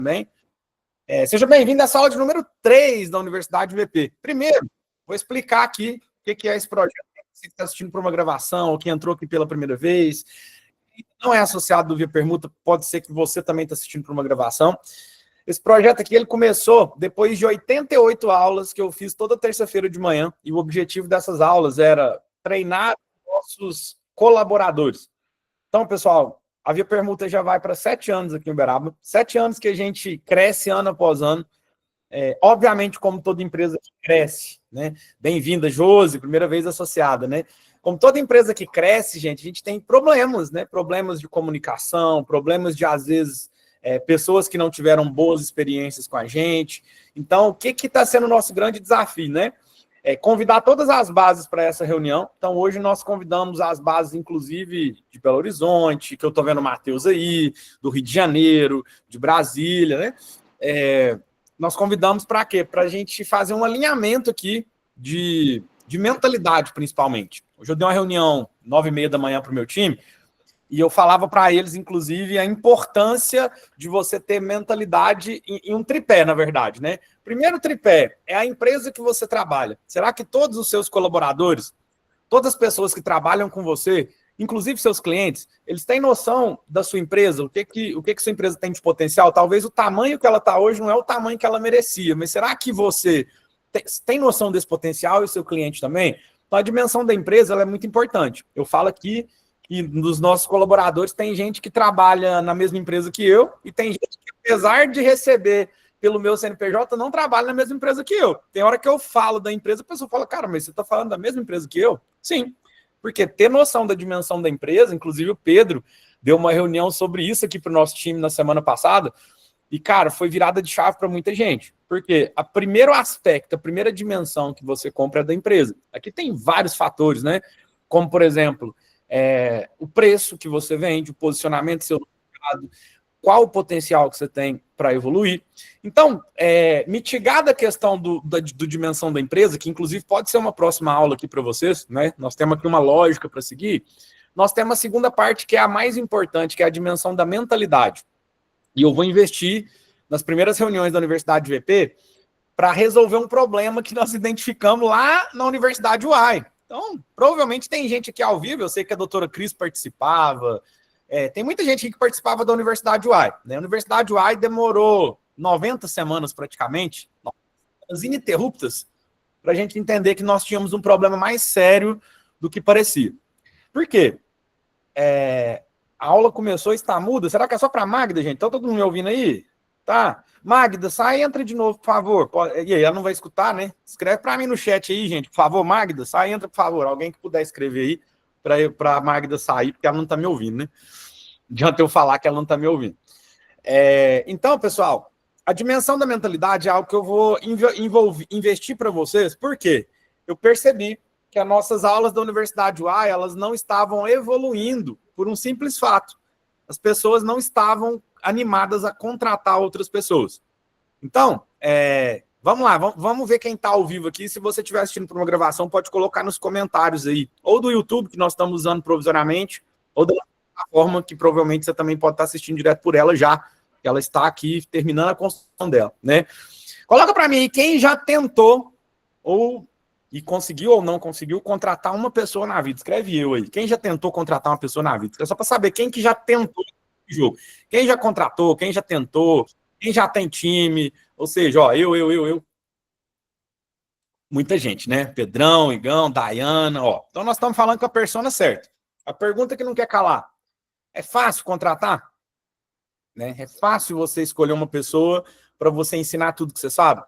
também. Seja bem-vindo a essa aula de número 3 da Universidade VP. Primeiro, vou explicar aqui o que é esse projeto. Você que está assistindo por uma gravação, ou que entrou aqui pela primeira vez, não é associado do Via Permuta, pode ser que você também está assistindo por uma gravação. Esse projeto aqui, ele começou depois de 88 aulas que eu fiz toda terça-feira de manhã, e o objetivo dessas aulas era treinar nossos colaboradores. Então, pessoal, a Via Permuta já vai para 7 anos aqui em Uberaba, 7 anos que a gente cresce ano após ano. Obviamente, como toda empresa que cresce, né? Bem-vinda, Josi, primeira vez associada, né? Como toda empresa que cresce, gente, a gente tem problemas, né? Problemas de comunicação, problemas de, às vezes, pessoas que não tiveram boas experiências com a gente. Então, o que está sendo o nosso grande desafio, né? Convidar todas as bases para essa reunião. Então, hoje nós convidamos as bases, inclusive, de Belo Horizonte, que eu estou vendo o Matheus aí, do Rio de Janeiro, de Brasília, né? Nós convidamos para quê? Para a gente fazer um alinhamento aqui de mentalidade, principalmente. Hoje eu dei uma reunião 9h30 da manhã para o meu time, e eu falava para eles, inclusive, a importância de você ter mentalidade em um tripé, na verdade, né? Primeiro tripé é a empresa que você trabalha. Será que todos os seus colaboradores, todas as pessoas que trabalham com você, inclusive seus clientes, eles têm noção da sua empresa? O que sua empresa tem de potencial? Talvez o tamanho que ela está hoje não é o tamanho que ela merecia, mas será que você tem noção desse potencial e o seu cliente também? Então, a dimensão da empresa ela é muito importante. Eu falo aqui que nos nossos colaboradores tem gente que trabalha na mesma empresa que eu e tem gente que, apesar de receber pelo meu CNPJ, não trabalha na mesma empresa que eu. Tem hora que eu falo da empresa, a pessoa fala, cara, mas você está falando da mesma empresa que eu? Sim, porque ter noção da dimensão da empresa, inclusive o Pedro deu uma reunião sobre isso aqui para o nosso time na semana passada, e, cara, foi virada de chave para muita gente. Porque o primeiro aspecto, a primeira dimensão que você compra é da empresa. Aqui tem vários fatores, né? Como, por exemplo, o preço que você vende, o posicionamento do seu mercado, qual o potencial que você tem para evoluir. Então, mitigada a questão do dimensão da empresa, que inclusive pode ser uma próxima aula aqui para vocês, né? Nós temos aqui uma lógica para seguir. Nós temos a segunda parte, que é a mais importante, que é a dimensão da mentalidade. E eu vou investir nas primeiras reuniões da Universidade VP para resolver um problema que nós identificamos lá na Universidade UAI. Então, provavelmente tem gente aqui ao vivo, eu sei que a doutora Cris participava, tem muita gente aqui que participava da Universidade UAI. Né? A Universidade UAI demorou 90 semanas praticamente, ininterruptas, para a gente entender que nós tínhamos um problema mais sério do que parecia. Por quê? A aula começou a estar muda. Será que é só para a Magda, gente? Tá todo mundo me ouvindo aí? Tá? Magda, sai e entra de novo, por favor. E aí, ela não vai escutar, né? Escreve para mim no chat aí, gente. Por favor, Magda, sai e entra, por favor. Alguém que puder escrever aí para a Magda sair, porque ela não está me ouvindo, né? Adianta eu falar que ela não está me ouvindo. Então, pessoal, a dimensão da mentalidade é algo que eu vou investir para vocês. Por quê? Eu percebi que as nossas aulas da Universidade UAI, elas não estavam evoluindo por um simples fato. As pessoas não estavam animadas a contratar outras pessoas. Então, vamos lá, vamos ver quem está ao vivo aqui. Se você estiver assistindo por uma gravação, pode colocar nos comentários aí, ou do YouTube, que nós estamos usando provisoriamente, ou da plataforma, que provavelmente você também pode estar assistindo direto por ela já, que ela está aqui terminando a construção dela, né? Coloca para mim aí quem já tentou e conseguiu ou não conseguiu contratar uma pessoa na vida. Escreve eu aí. Quem já tentou contratar uma pessoa na vida? É só para saber quem que já tentou esse jogo. Quem já contratou, quem já tentou, quem já tem time. Ou seja, ó, eu. Muita gente, né? Pedrão, Igão, Dayana, ó. Então nós estamos falando com a persona certa. A pergunta que não quer calar. É fácil contratar? Né? É fácil você escolher uma pessoa para você ensinar tudo que você sabe?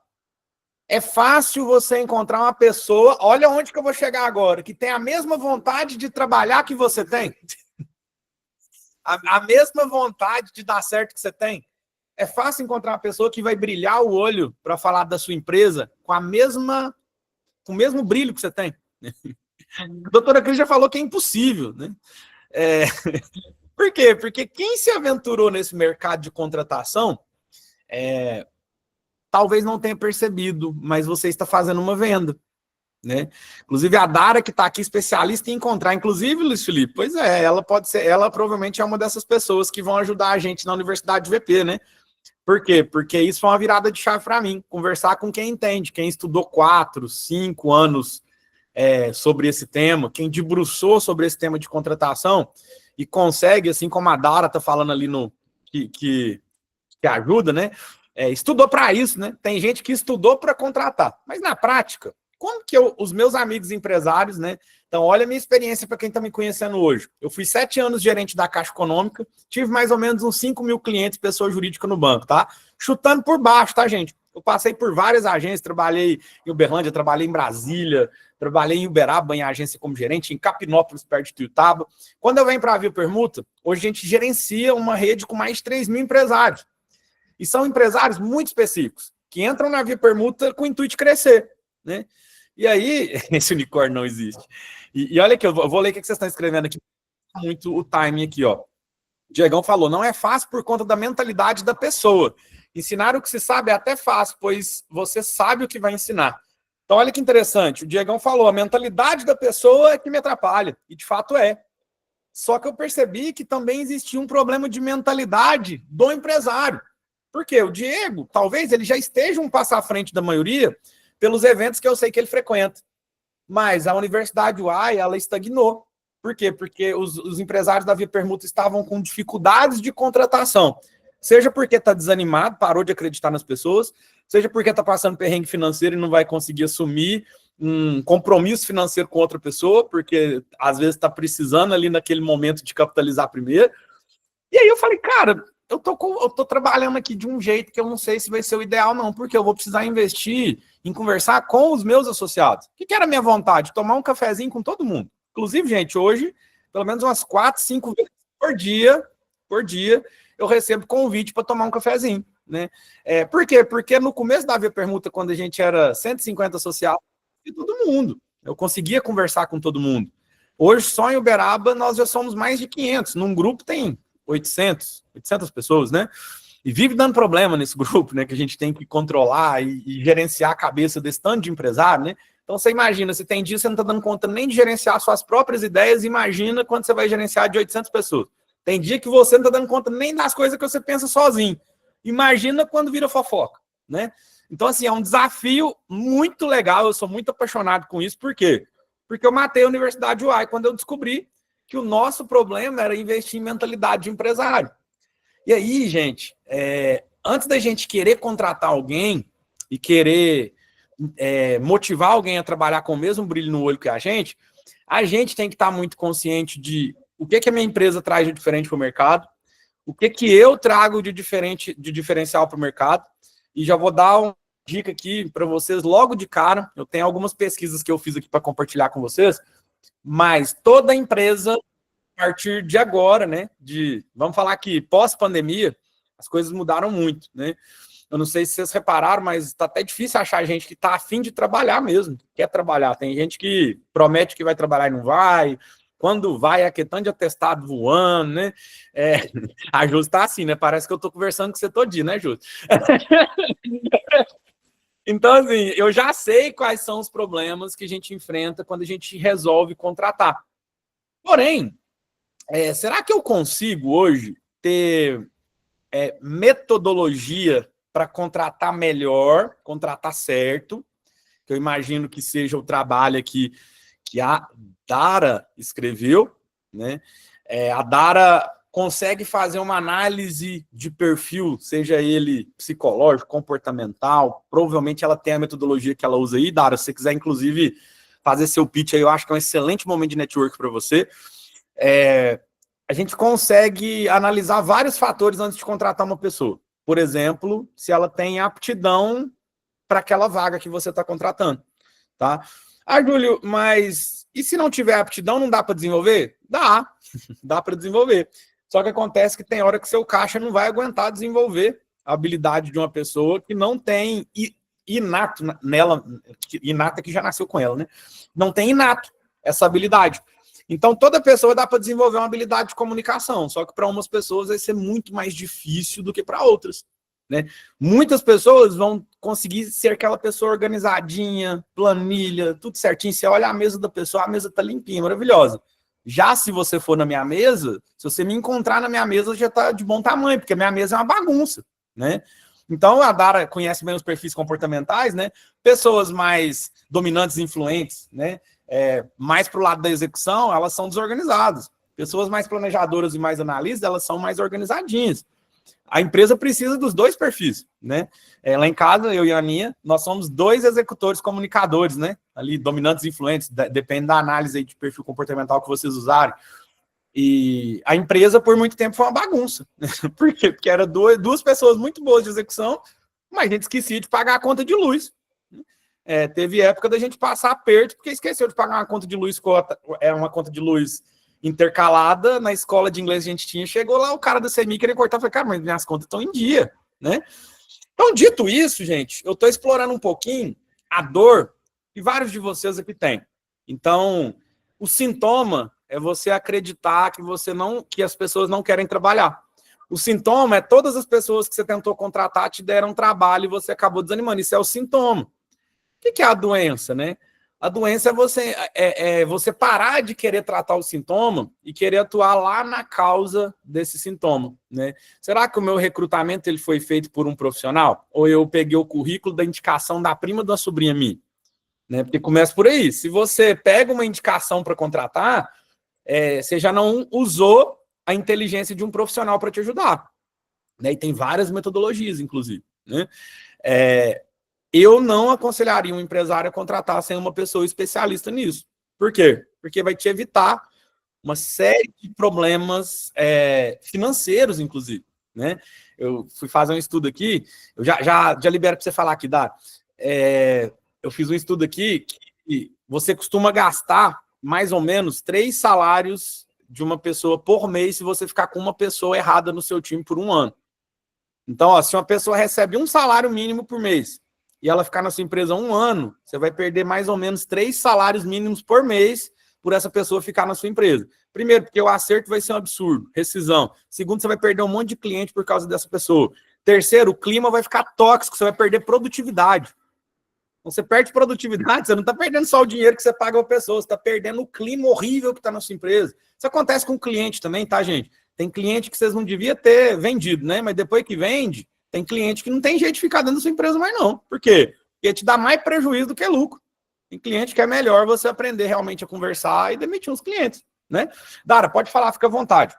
É fácil você encontrar uma pessoa, olha onde que eu vou chegar agora, que tem a mesma vontade de trabalhar que você tem. A mesma vontade de dar certo que você tem. É fácil encontrar uma pessoa que vai brilhar o olho para falar da sua empresa com o mesmo brilho que você tem. A doutora Cris já falou que é impossível, né? Por quê? Porque quem se aventurou nesse mercado de contratação talvez não tenha percebido, mas você está fazendo uma venda, né? Inclusive a Dara, que está aqui, especialista em encontrar, inclusive, Luiz Felipe, pois ela provavelmente é uma dessas pessoas que vão ajudar a gente na Universidade VP, né? Por quê? Porque isso foi uma virada de chave para mim, conversar com quem entende, quem estudou 4, 5 anos sobre esse tema, quem debruçou sobre esse tema de contratação e consegue, assim como a Dara está falando ali no que ajuda, né? Estudou para isso, né? Tem gente que estudou para contratar, mas na prática, como que os meus amigos empresários, né? Então, olha a minha experiência para quem está me conhecendo hoje. Eu fui 7 anos gerente da Caixa Econômica, tive mais ou menos uns 5 mil clientes, pessoa jurídica no banco, tá? Chutando por baixo, tá, gente? Eu passei por várias agências, trabalhei em Uberlândia, trabalhei em Brasília, trabalhei em Uberaba, em agência como gerente, em Capinópolis, perto de Tuiutaba. Quando eu venho para a Via Permuta, hoje a gente gerencia uma rede com mais de 3 mil empresários. E são empresários muito específicos, que entram na Via Permuta com o intuito de crescer, né? E aí, esse unicórnio não existe. E olha aqui, eu vou ler o que vocês estão escrevendo aqui, muito o timing aqui, ó. O Diegão falou, não é fácil por conta da mentalidade da pessoa. Ensinar o que se sabe é até fácil, pois você sabe o que vai ensinar. Então, olha que interessante, o Diegão falou, a mentalidade da pessoa é que me atrapalha, e de fato é. Só que eu percebi que também existia um problema de mentalidade do empresário. Por quê? O Diego, talvez ele já esteja um passo à frente da maioria pelos eventos que eu sei que ele frequenta. Mas a Universidade UAI, ela estagnou. Por quê? Porque os empresários da Via Permuta estavam com dificuldades de contratação. Seja porque está desanimado, parou de acreditar nas pessoas, seja porque está passando perrengue financeiro e não vai conseguir assumir um compromisso financeiro com outra pessoa, porque às vezes está precisando ali naquele momento de capitalizar primeiro. E aí eu falei, cara, eu tô trabalhando aqui de um jeito que eu não sei se vai ser o ideal, não, porque eu vou precisar investir em conversar com os meus associados. O que era a minha vontade? Tomar um cafezinho com todo mundo. Inclusive, gente, hoje, pelo menos umas 4, 5 vezes por dia, eu recebo convite para tomar um cafezinho, né? Por quê? Porque no começo da Via Permuta, quando a gente era 150 associados, de todo mundo. Eu conseguia conversar com todo mundo. Hoje, só em Uberaba, nós já somos mais de 500. Num grupo tem 800 pessoas, né? E vive dando problema nesse grupo, né? Que a gente tem que controlar e gerenciar a cabeça desse tanto de empresário, né? Então, você imagina, se tem dia você não está dando conta nem de gerenciar suas próprias ideias, imagina quando você vai gerenciar de 800 pessoas. Tem dia que você não está dando conta nem das coisas que você pensa sozinho. Imagina quando vira fofoca, né? Então, assim, é um desafio muito legal, eu sou muito apaixonado com isso, por quê? Porque eu matei a Universidade UAI quando eu descobri que o nosso problema era investir em mentalidade de empresário. E aí, gente, antes da gente querer contratar alguém e querer motivar alguém a trabalhar com o mesmo brilho no olho que a gente tem que estar muito consciente de o que a minha empresa traz de diferente para o mercado, o que eu trago de diferencial para o mercado, e já vou dar uma dica aqui para vocês logo de cara. Eu tenho algumas pesquisas que eu fiz aqui para compartilhar com vocês, mas toda empresa, a partir de agora, né, vamos falar que pós-pandemia, as coisas mudaram muito, né? Eu não sei se vocês repararam, mas está até difícil achar gente que está afim de trabalhar mesmo, que quer trabalhar. Tem gente que promete que vai trabalhar e não vai. Quando vai, é aquele tanto de atestado voando, né? A Júlia está assim, né? Parece que eu estou conversando com você todo dia, né, Júlia? Então, assim, eu já sei quais são os problemas que a gente enfrenta quando a gente resolve contratar. Porém, será que eu consigo hoje ter metodologia para contratar melhor, contratar certo? Que eu imagino que seja o trabalho aqui que a Dara escreveu, né? A Dara consegue fazer uma análise de perfil, seja ele psicológico, comportamental, provavelmente ela tem a metodologia que ela usa aí. Dara, se você quiser, inclusive, fazer seu pitch aí, eu acho que é um excelente momento de network para você. A gente consegue analisar vários fatores antes de contratar uma pessoa. Por exemplo, se ela tem aptidão para aquela vaga que você está contratando, tá? Júlio, mas e se não tiver aptidão, não dá para desenvolver? Dá para desenvolver. Só que acontece que tem hora que seu caixa não vai aguentar desenvolver a habilidade de uma pessoa que não tem inato nela, inata que já nasceu com ela, né? Não tem inato essa habilidade. Então, toda pessoa dá para desenvolver uma habilidade de comunicação, só que para umas pessoas vai ser muito mais difícil do que para outras, né? Muitas pessoas vão conseguir ser aquela pessoa organizadinha, planilha, tudo certinho. Você olha a mesa da pessoa, a mesa tá limpinha, maravilhosa. Já se você for na minha mesa, se você me encontrar na minha mesa, já tá de bom tamanho, porque a minha mesa é uma bagunça, né? Então, a Dara conhece bem os perfis comportamentais, né? Pessoas mais dominantes e influentes, né? Mais para o lado da execução, elas são desorganizadas. Pessoas mais planejadoras e mais analistas, elas são mais organizadinhas. A empresa precisa dos dois perfis, né? Lá em casa, eu e a Aninha, nós somos 2 executores comunicadores, né? Ali, dominantes e influentes, depende da análise aí de perfil comportamental que vocês usarem. E a empresa, por muito tempo, foi uma bagunça. Por quê? Porque eram 2 pessoas muito boas de execução, mas a gente esquecia de pagar a conta de luz. Teve época da gente passar aperto, porque esqueceu de pagar uma conta de luz, uma conta de luz intercalada. Na escola de inglês a gente tinha, chegou lá, o cara da CMI queria cortar, falei, cara, mas minhas contas estão em dia, né? Então, dito isso, gente, eu estou explorando um pouquinho a dor que vários de vocês aqui têm. Então, o sintoma é você acreditar que as pessoas não querem trabalhar. O sintoma é todas as pessoas que você tentou contratar te deram trabalho e você acabou desanimando. Isso é o sintoma. O que é a doença, né? A doença é você parar de querer tratar o sintoma e querer atuar lá na causa desse sintoma, né? Será que o meu recrutamento ele foi feito por um profissional? Ou eu peguei o currículo da indicação da prima da sobrinha minha? Né? Porque começa por aí. Se você pega uma indicação para contratar, você já não usou a inteligência de um profissional para te ajudar. Né? E tem várias metodologias, inclusive. Né? Eu não aconselharia um empresário a contratar sem uma pessoa especialista nisso. Por quê? Porque vai te evitar uma série de problemas financeiros, inclusive. Né? Eu fui fazer um estudo aqui, eu já libero para você falar aqui, Dá. Eu fiz um estudo aqui que você costuma gastar mais ou menos 3 salários de uma pessoa por mês se você ficar com uma pessoa errada no seu time por um ano. Então, ó, se uma pessoa recebe um salário mínimo por mês e ela ficar na sua empresa um ano, você vai perder mais ou menos 3 salários mínimos por mês por essa pessoa ficar na sua empresa. Primeiro, porque o acerto vai ser um absurdo, rescisão. Segundo, você vai perder um monte de cliente por causa dessa pessoa. Terceiro, o clima vai ficar tóxico, você vai perder produtividade. Então, você perde produtividade, você não está perdendo só o dinheiro que você paga a pessoa, você está perdendo o clima horrível que está na sua empresa. Isso acontece com o cliente também, tá, gente? Tem cliente que vocês não deviam ter vendido, né? Mas depois que vende, tem cliente que não tem jeito de ficar dentro da sua empresa mais não. Por quê? Porque te dá mais prejuízo do que lucro. Tem cliente que é melhor você aprender realmente a conversar e demitir uns clientes, né? Dara, pode falar, fica à vontade.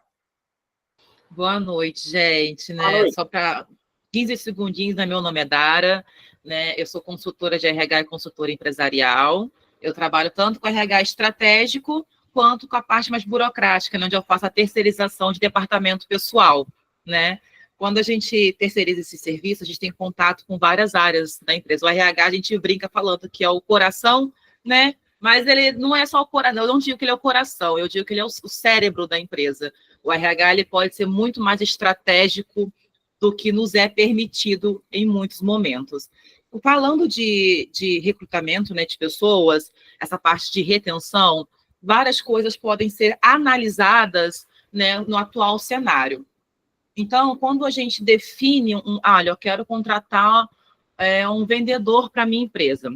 Boa noite, gente, né? Só para 15 segundinhos, né? Meu nome é Dara, né? Eu sou consultora de RH e consultora empresarial. Eu trabalho tanto com RH estratégico quanto com a parte mais burocrática, né? Onde eu faço a terceirização de departamento pessoal, né? Quando a gente terceiriza esse serviço, a gente tem contato com várias áreas da empresa. O RH, a gente brinca falando que é o coração, né? Mas ele não é só o coração, eu não digo que ele é o coração, eu digo que ele é o cérebro da empresa. O RH ele pode ser muito mais estratégico do que nos é permitido em muitos momentos. Falando de recrutamento, né, de pessoas, essa parte de retenção, várias coisas podem ser analisadas, né, no atual cenário. Então, quando a gente define olha, eu quero contratar um vendedor para a minha empresa,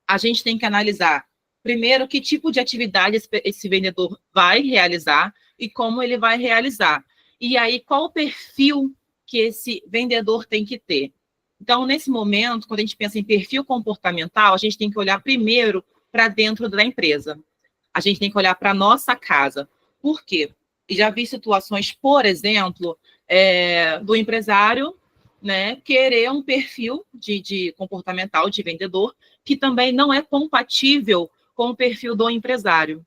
a gente tem que analisar, primeiro, que tipo de atividade esse vendedor vai realizar e como ele vai realizar. E aí, qual o perfil que esse vendedor tem que ter. Então, nesse momento, quando a gente pensa em perfil comportamental, a gente tem que olhar primeiro para dentro da empresa. A gente tem que olhar para a nossa casa. Por quê? Já vi situações, por exemplo, do empresário, né, querer um perfil de comportamental de vendedor que também não é compatível com o perfil do empresário.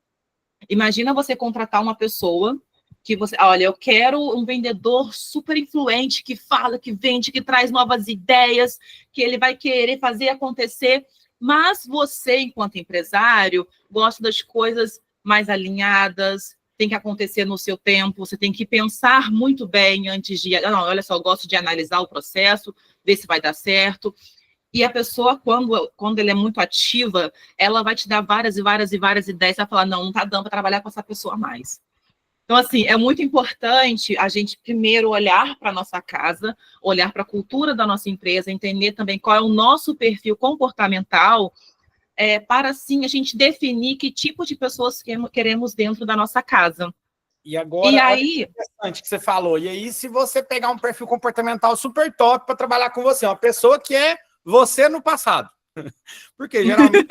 Imagina você contratar uma pessoa que você, olha, eu quero um vendedor super influente, que fala, que vende, que traz novas ideias, que ele vai querer fazer acontecer, mas você, enquanto empresário, gosta das coisas mais alinhadas, tem que acontecer no seu tempo, você tem que pensar muito bem antes de... Não, olha só, eu gosto de analisar o processo, ver se vai dar certo. E a pessoa, quando ela é muito ativa, ela vai te dar várias e várias e várias ideias, vai falar, não está dando para trabalhar com essa pessoa mais. Então, assim, é muito importante a gente primeiro olhar para a nossa casa, olhar para a cultura da nossa empresa, entender também qual é o nosso perfil comportamental, para, assim, a gente definir que tipo de pessoas queremos dentro da nossa casa. E agora, E olha aí, que interessante que você falou. E aí, se você pegar um perfil comportamental super top para trabalhar com você, uma pessoa que é você no passado. Porque geralmente,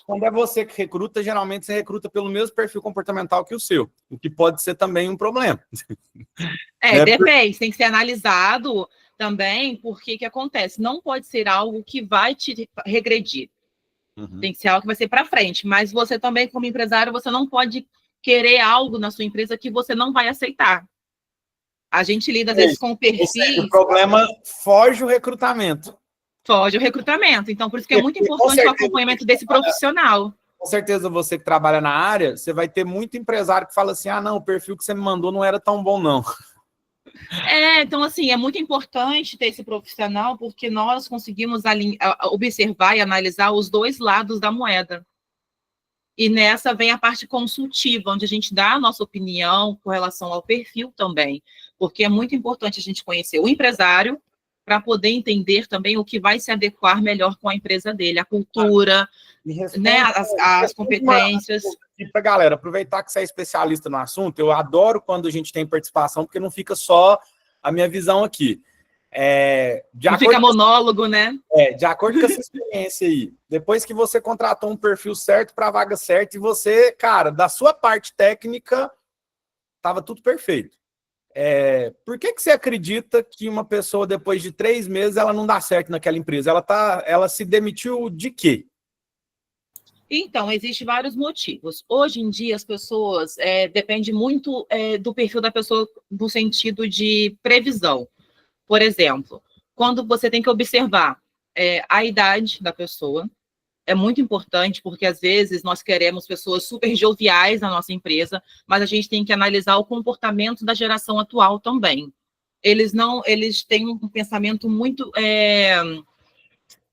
quando é você que recruta, geralmente você recruta pelo mesmo perfil comportamental que o seu, o que pode ser também um problema. Né? depende, tem que ser analisado também, porque que acontece? Não pode ser algo que vai te regredir. Uhum. Tem que ser algo que vai ser para frente. Mas você também, como empresário, você não pode querer algo na sua empresa que você não vai aceitar. A gente lida, às vezes, com Ou seja, o perfis, problema foge o recrutamento. foge o recrutamento. Então, por isso que é muito Com importante o certeza, acompanhamento desse profissional. com certeza você que trabalha na área, você vai ter muito empresário que fala assim, ah, não, o perfil que você me mandou não era tão bom, não. Então, assim, é muito importante ter esse profissional, porque nós conseguimos observar e analisar os dois lados da moeda. E nessa vem a parte consultiva, onde a gente dá a nossa opinião com relação ao perfil também, porque é muito importante a gente conhecer o empresário para poder entender também o que vai se adequar melhor com a empresa dele, a cultura, né, as competências. Para galera, aproveitar que você é especialista no assunto, eu adoro quando a gente tem participação, porque não fica só a minha visão aqui. Não fica monólogo, né? De acordo com essa experiência aí, depois que você contratou um perfil certo para a vaga certa e você, cara, da sua parte técnica, estava tudo perfeito. Por que você acredita que uma pessoa, depois de 3 meses, ela não dá certo naquela empresa? Ela se demitiu de quê? Então, existem vários motivos. Hoje em dia, as pessoas, depende muito do perfil da pessoa no sentido de previsão. Por exemplo, quando você tem que observar a idade da pessoa, é muito importante, porque às vezes nós queremos pessoas super joviais na nossa empresa, mas a gente tem que analisar o comportamento da geração atual também. Eles têm um pensamento muito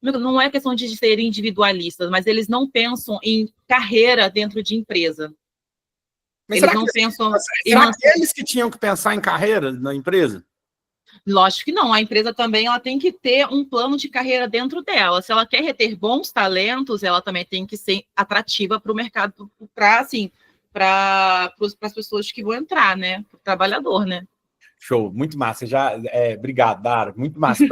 não é questão de serem individualistas, mas eles não pensam em carreira dentro de empresa. Mas Eles não pensam será que eles que tinham que pensar em carreira na empresa? Lógico que não. A empresa também ela tem que ter um plano de carreira dentro dela. Se ela quer reter bons talentos, ela também tem que ser atrativa para o mercado, para as pessoas que vão entrar, né? Para o trabalhador, né? Show, muito massa. Obrigado, Dara. Muito massa.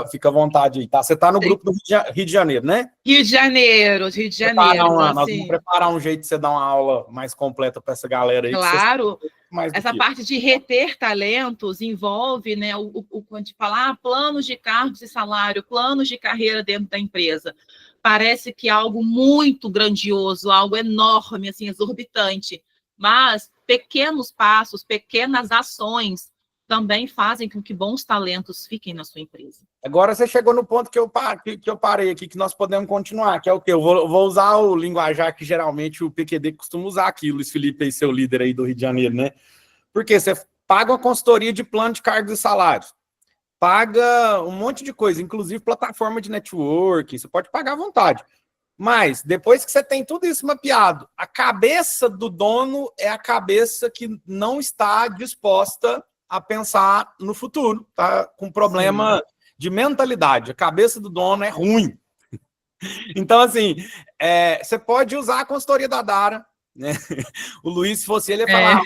Fica à vontade aí, tá? Você está no grupo do Rio de Janeiro, né? Rio de Janeiro. Nós vamos preparar um jeito de você dar uma aula mais completa para essa galera aí. Claro. Essa parte de reter talentos envolve, né, de falar planos de cargos e salário, planos de carreira dentro da empresa. Parece que é algo muito grandioso, algo enorme, assim, exorbitante. Mas pequenos passos, pequenas ações também fazem com que bons talentos fiquem na sua empresa. Agora você chegou no ponto que eu parei aqui, que nós podemos continuar, que é o quê? Eu vou usar o linguajar que geralmente o PQD costuma usar aqui, Luiz Felipe, aí, seu líder aí do Rio de Janeiro, né? Porque você paga uma consultoria de plano de cargos e salários, paga um monte de coisa, inclusive plataforma de networking, você pode pagar à vontade. Mas, depois que você tem tudo isso mapeado, a cabeça do dono é a cabeça que não está disposta a pensar no futuro, tá com problema Sim. de mentalidade. A cabeça do dono é ruim. Então, assim, você pode usar a consultoria da Dara, né? O Luiz, se fosse ele, ia falar...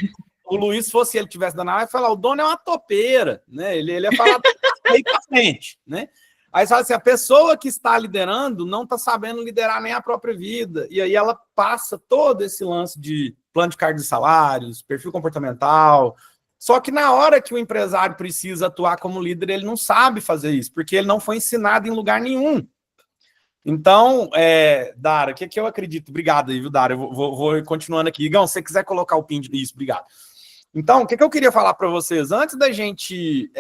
O Luiz, se fosse ele que tivesse dando aula, ia falar, o dono é uma topeira, né? Ele ia falar aí pra frente, né? Aí você fala assim, a pessoa que está liderando não está sabendo liderar nem a própria vida. E aí ela passa todo esse lance de plano de cargos e salários, perfil comportamental. Só que na hora que o empresário precisa atuar como líder, ele não sabe fazer isso, porque ele não foi ensinado em lugar nenhum. Então, Dara, o que eu acredito? Obrigado aí, viu, Dara? Eu vou continuando aqui. Igão, se você quiser colocar o pin disso, obrigado. Então, o que eu queria falar para vocês? Antes da gente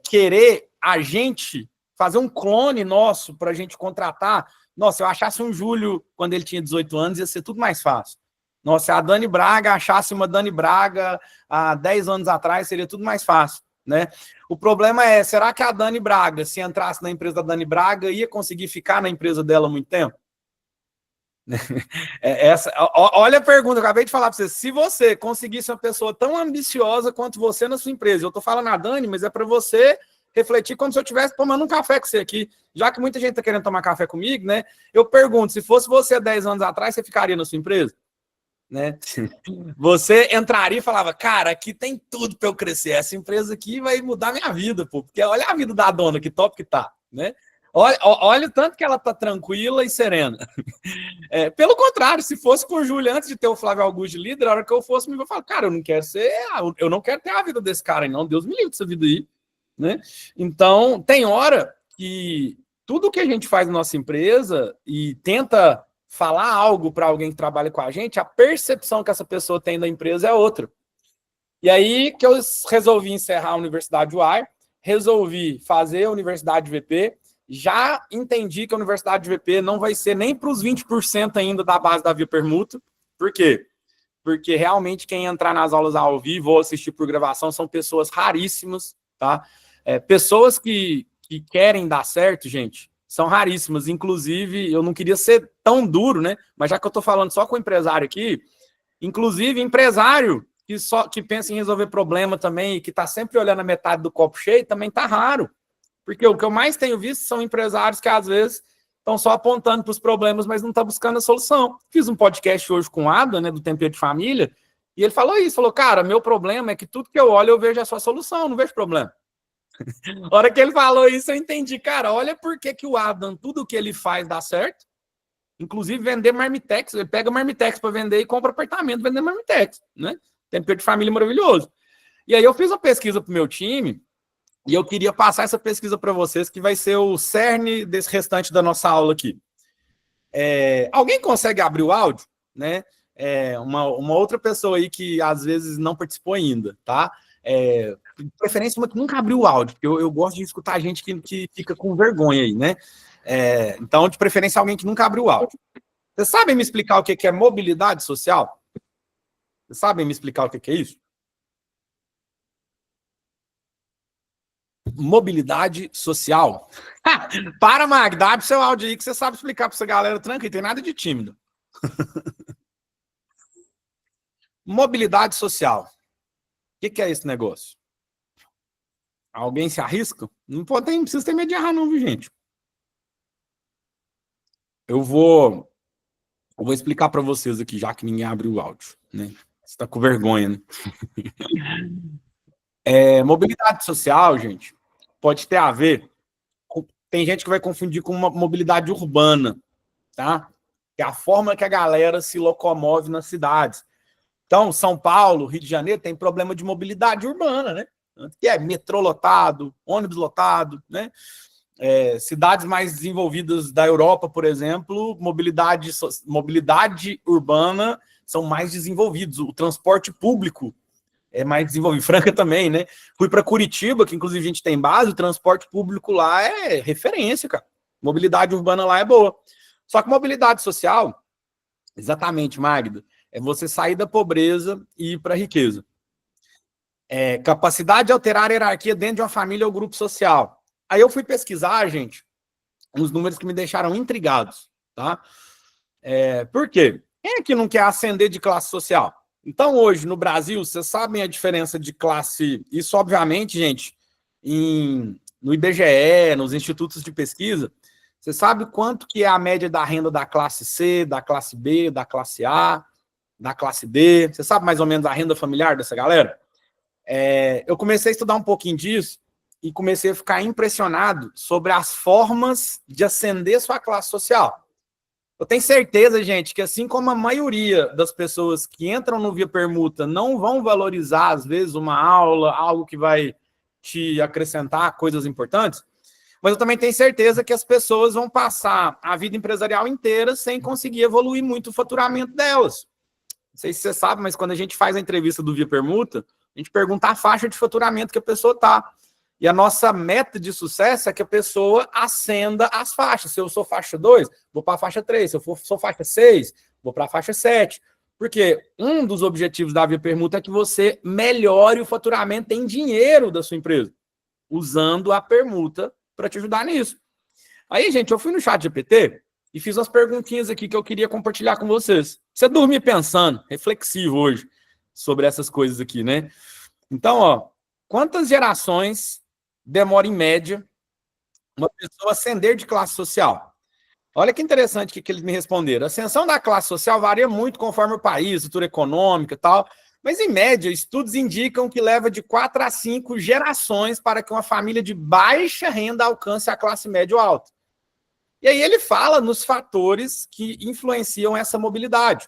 querer a gente fazer um clone nosso para a gente contratar, nossa, eu achasse um Júlio quando ele tinha 18 anos, ia ser tudo mais fácil. Nossa, se a Dani Braga achasse uma Dani Braga há 10 anos atrás, seria tudo mais fácil, né? O problema é, será que a Dani Braga, se entrasse na empresa da Dani Braga, ia conseguir ficar na empresa dela muito tempo? Olha a pergunta, eu acabei de falar para você. Se você conseguisse uma pessoa tão ambiciosa quanto você na sua empresa, eu estou falando a Dani, mas é para você refletir como se eu estivesse tomando um café com você aqui. Já que muita gente está querendo tomar café comigo, né? Eu pergunto, se fosse você há 10 anos atrás, você ficaria na sua empresa? né? Você entraria e falava, cara, aqui tem tudo para eu crescer, essa empresa aqui vai mudar minha vida, pô, porque olha a vida da dona, que top que tá, né? Olha o tanto que ela tá tranquila e serena. Pelo contrário, se fosse com o Júlio, antes de ter o Flávio Augusto de líder, a hora que eu fosse, eu falar, cara, eu não quero ter a vida desse cara aí, não, Deus me livre dessa vida aí, né? Então, tem hora que tudo que a gente faz na nossa empresa e tenta falar algo para alguém que trabalha com a gente, a percepção que essa pessoa tem da empresa é outra. E aí que eu resolvi encerrar a Universidade UAR, resolvi fazer a Universidade VP, já entendi que a Universidade VP não vai ser nem para os 20% ainda da base da Via Permuta. Por quê? Porque realmente quem entrar nas aulas ao vivo ou assistir por gravação são pessoas raríssimas, tá? Pessoas que querem dar certo, gente, são raríssimas. Inclusive, eu não queria ser tão duro, né? Mas já que eu estou falando só com o empresário aqui, inclusive empresário que pensa em resolver problema também e que está sempre olhando a metade do copo cheio, também está raro. Porque o que eu mais tenho visto são empresários que, às vezes, estão só apontando para os problemas, mas não estão buscando a solução. Fiz um podcast hoje com o Ada, né, do Tempero de Família, e ele falou isso, falou, cara, meu problema é que tudo que eu olho, eu vejo a sua solução, não vejo problema. A hora que ele falou isso, eu entendi, cara, olha por que o Adam, tudo que ele faz dá certo, inclusive vender marmitex, ele pega marmitex para vender e compra apartamento vendendo marmitex, né? Tempero de família maravilhoso. E aí eu fiz uma pesquisa para o meu time, e eu queria passar essa pesquisa para vocês, que vai ser o cerne desse restante da nossa aula aqui. Alguém consegue abrir o áudio? Né? Uma outra pessoa aí que às vezes não participou ainda, tá? De preferência, uma que nunca abriu o áudio, porque eu gosto de escutar gente que fica com vergonha aí, né? Então, de preferência, alguém que nunca abriu o áudio. Vocês sabem me explicar o que é mobilidade social? Vocês sabem me explicar o que é isso? Mobilidade social. Para, Magda, abre seu áudio aí que você sabe explicar para essa galera tranquila, tem nada de tímido. Mobilidade social. O que é esse negócio? Alguém se arrisca? Não precisa ter medo de errar, não, viu, gente? Eu vou explicar para vocês aqui, já que ninguém abriu o áudio, né? Você está com vergonha, né? Mobilidade social, gente, pode ter a ver. Tem gente que vai confundir com uma mobilidade urbana, tá? Que é a forma que a galera se locomove nas cidades. Então, São Paulo, Rio de Janeiro, tem problema de mobilidade urbana, né? Que é metrô lotado, ônibus lotado, né? Cidades mais desenvolvidas da Europa, por exemplo, mobilidade urbana são mais desenvolvidos. O transporte público é mais desenvolvido. Franca também, né? Fui para Curitiba, que inclusive a gente tem base, o transporte público lá é referência, cara. Mobilidade urbana lá é boa. Só que mobilidade social, exatamente, Magda, é você sair da pobreza e ir para a riqueza. Capacidade de alterar a hierarquia dentro de uma família ou grupo social. Aí eu fui pesquisar, gente, uns números que me deixaram intrigados, tá? Por quê? Quem é que não quer ascender de classe social? Então, hoje, no Brasil, vocês sabem a diferença de classe... Isso, obviamente, gente, no IBGE, nos institutos de pesquisa, você sabe quanto que é a média da renda da classe C, da classe B, da classe A, da classe D? Você sabe mais ou menos a renda familiar dessa galera? Eu comecei a estudar um pouquinho disso e comecei a ficar impressionado sobre as formas de ascender sua classe social. Eu tenho certeza, gente, que assim como a maioria das pessoas que entram no Via Permuta não vão valorizar, às vezes, uma aula, algo que vai te acrescentar coisas importantes, mas eu também tenho certeza que as pessoas vão passar a vida empresarial inteira sem conseguir evoluir muito o faturamento delas. Não sei se você sabe, mas quando a gente faz a entrevista do Via Permuta, a gente pergunta a faixa de faturamento que a pessoa está. E a nossa meta de sucesso é que a pessoa ascenda as faixas. Se eu sou faixa 2, vou para a faixa 3. Se eu sou faixa 6, vou para a faixa 7. Porque um dos objetivos da Via Permuta é que você melhore o faturamento em dinheiro da sua empresa, usando a permuta para te ajudar nisso. Aí, gente, eu fui no ChatGPT e fiz umas perguntinhas aqui que eu queria compartilhar com vocês. Você dormir pensando, reflexivo hoje, sobre essas coisas aqui, né? Então, ó, quantas gerações demora, em média, uma pessoa ascender de classe social? Olha que interessante que eles me responderam. A ascensão da classe social varia muito conforme o país, estrutura econômica e tal, mas, em média, estudos indicam que leva de 4 a 5 gerações para que uma família de baixa renda alcance a classe média ou alta. E aí ele fala nos fatores que influenciam essa mobilidade.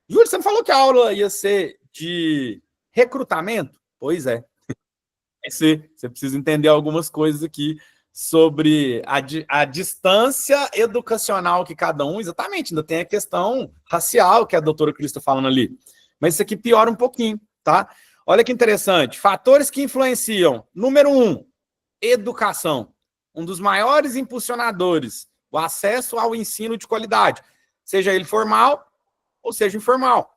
Júlio, você não falou que a aula ia ser de recrutamento? Pois é. Você precisa entender algumas coisas aqui sobre a distância educacional que cada um, exatamente, ainda tem a questão racial que a doutora Cris está falando ali. Mas isso aqui piora um pouquinho, tá? Olha que interessante. Fatores que influenciam. Número 1, educação. Um dos maiores impulsionadores, o acesso ao ensino de qualidade, seja ele formal ou seja informal.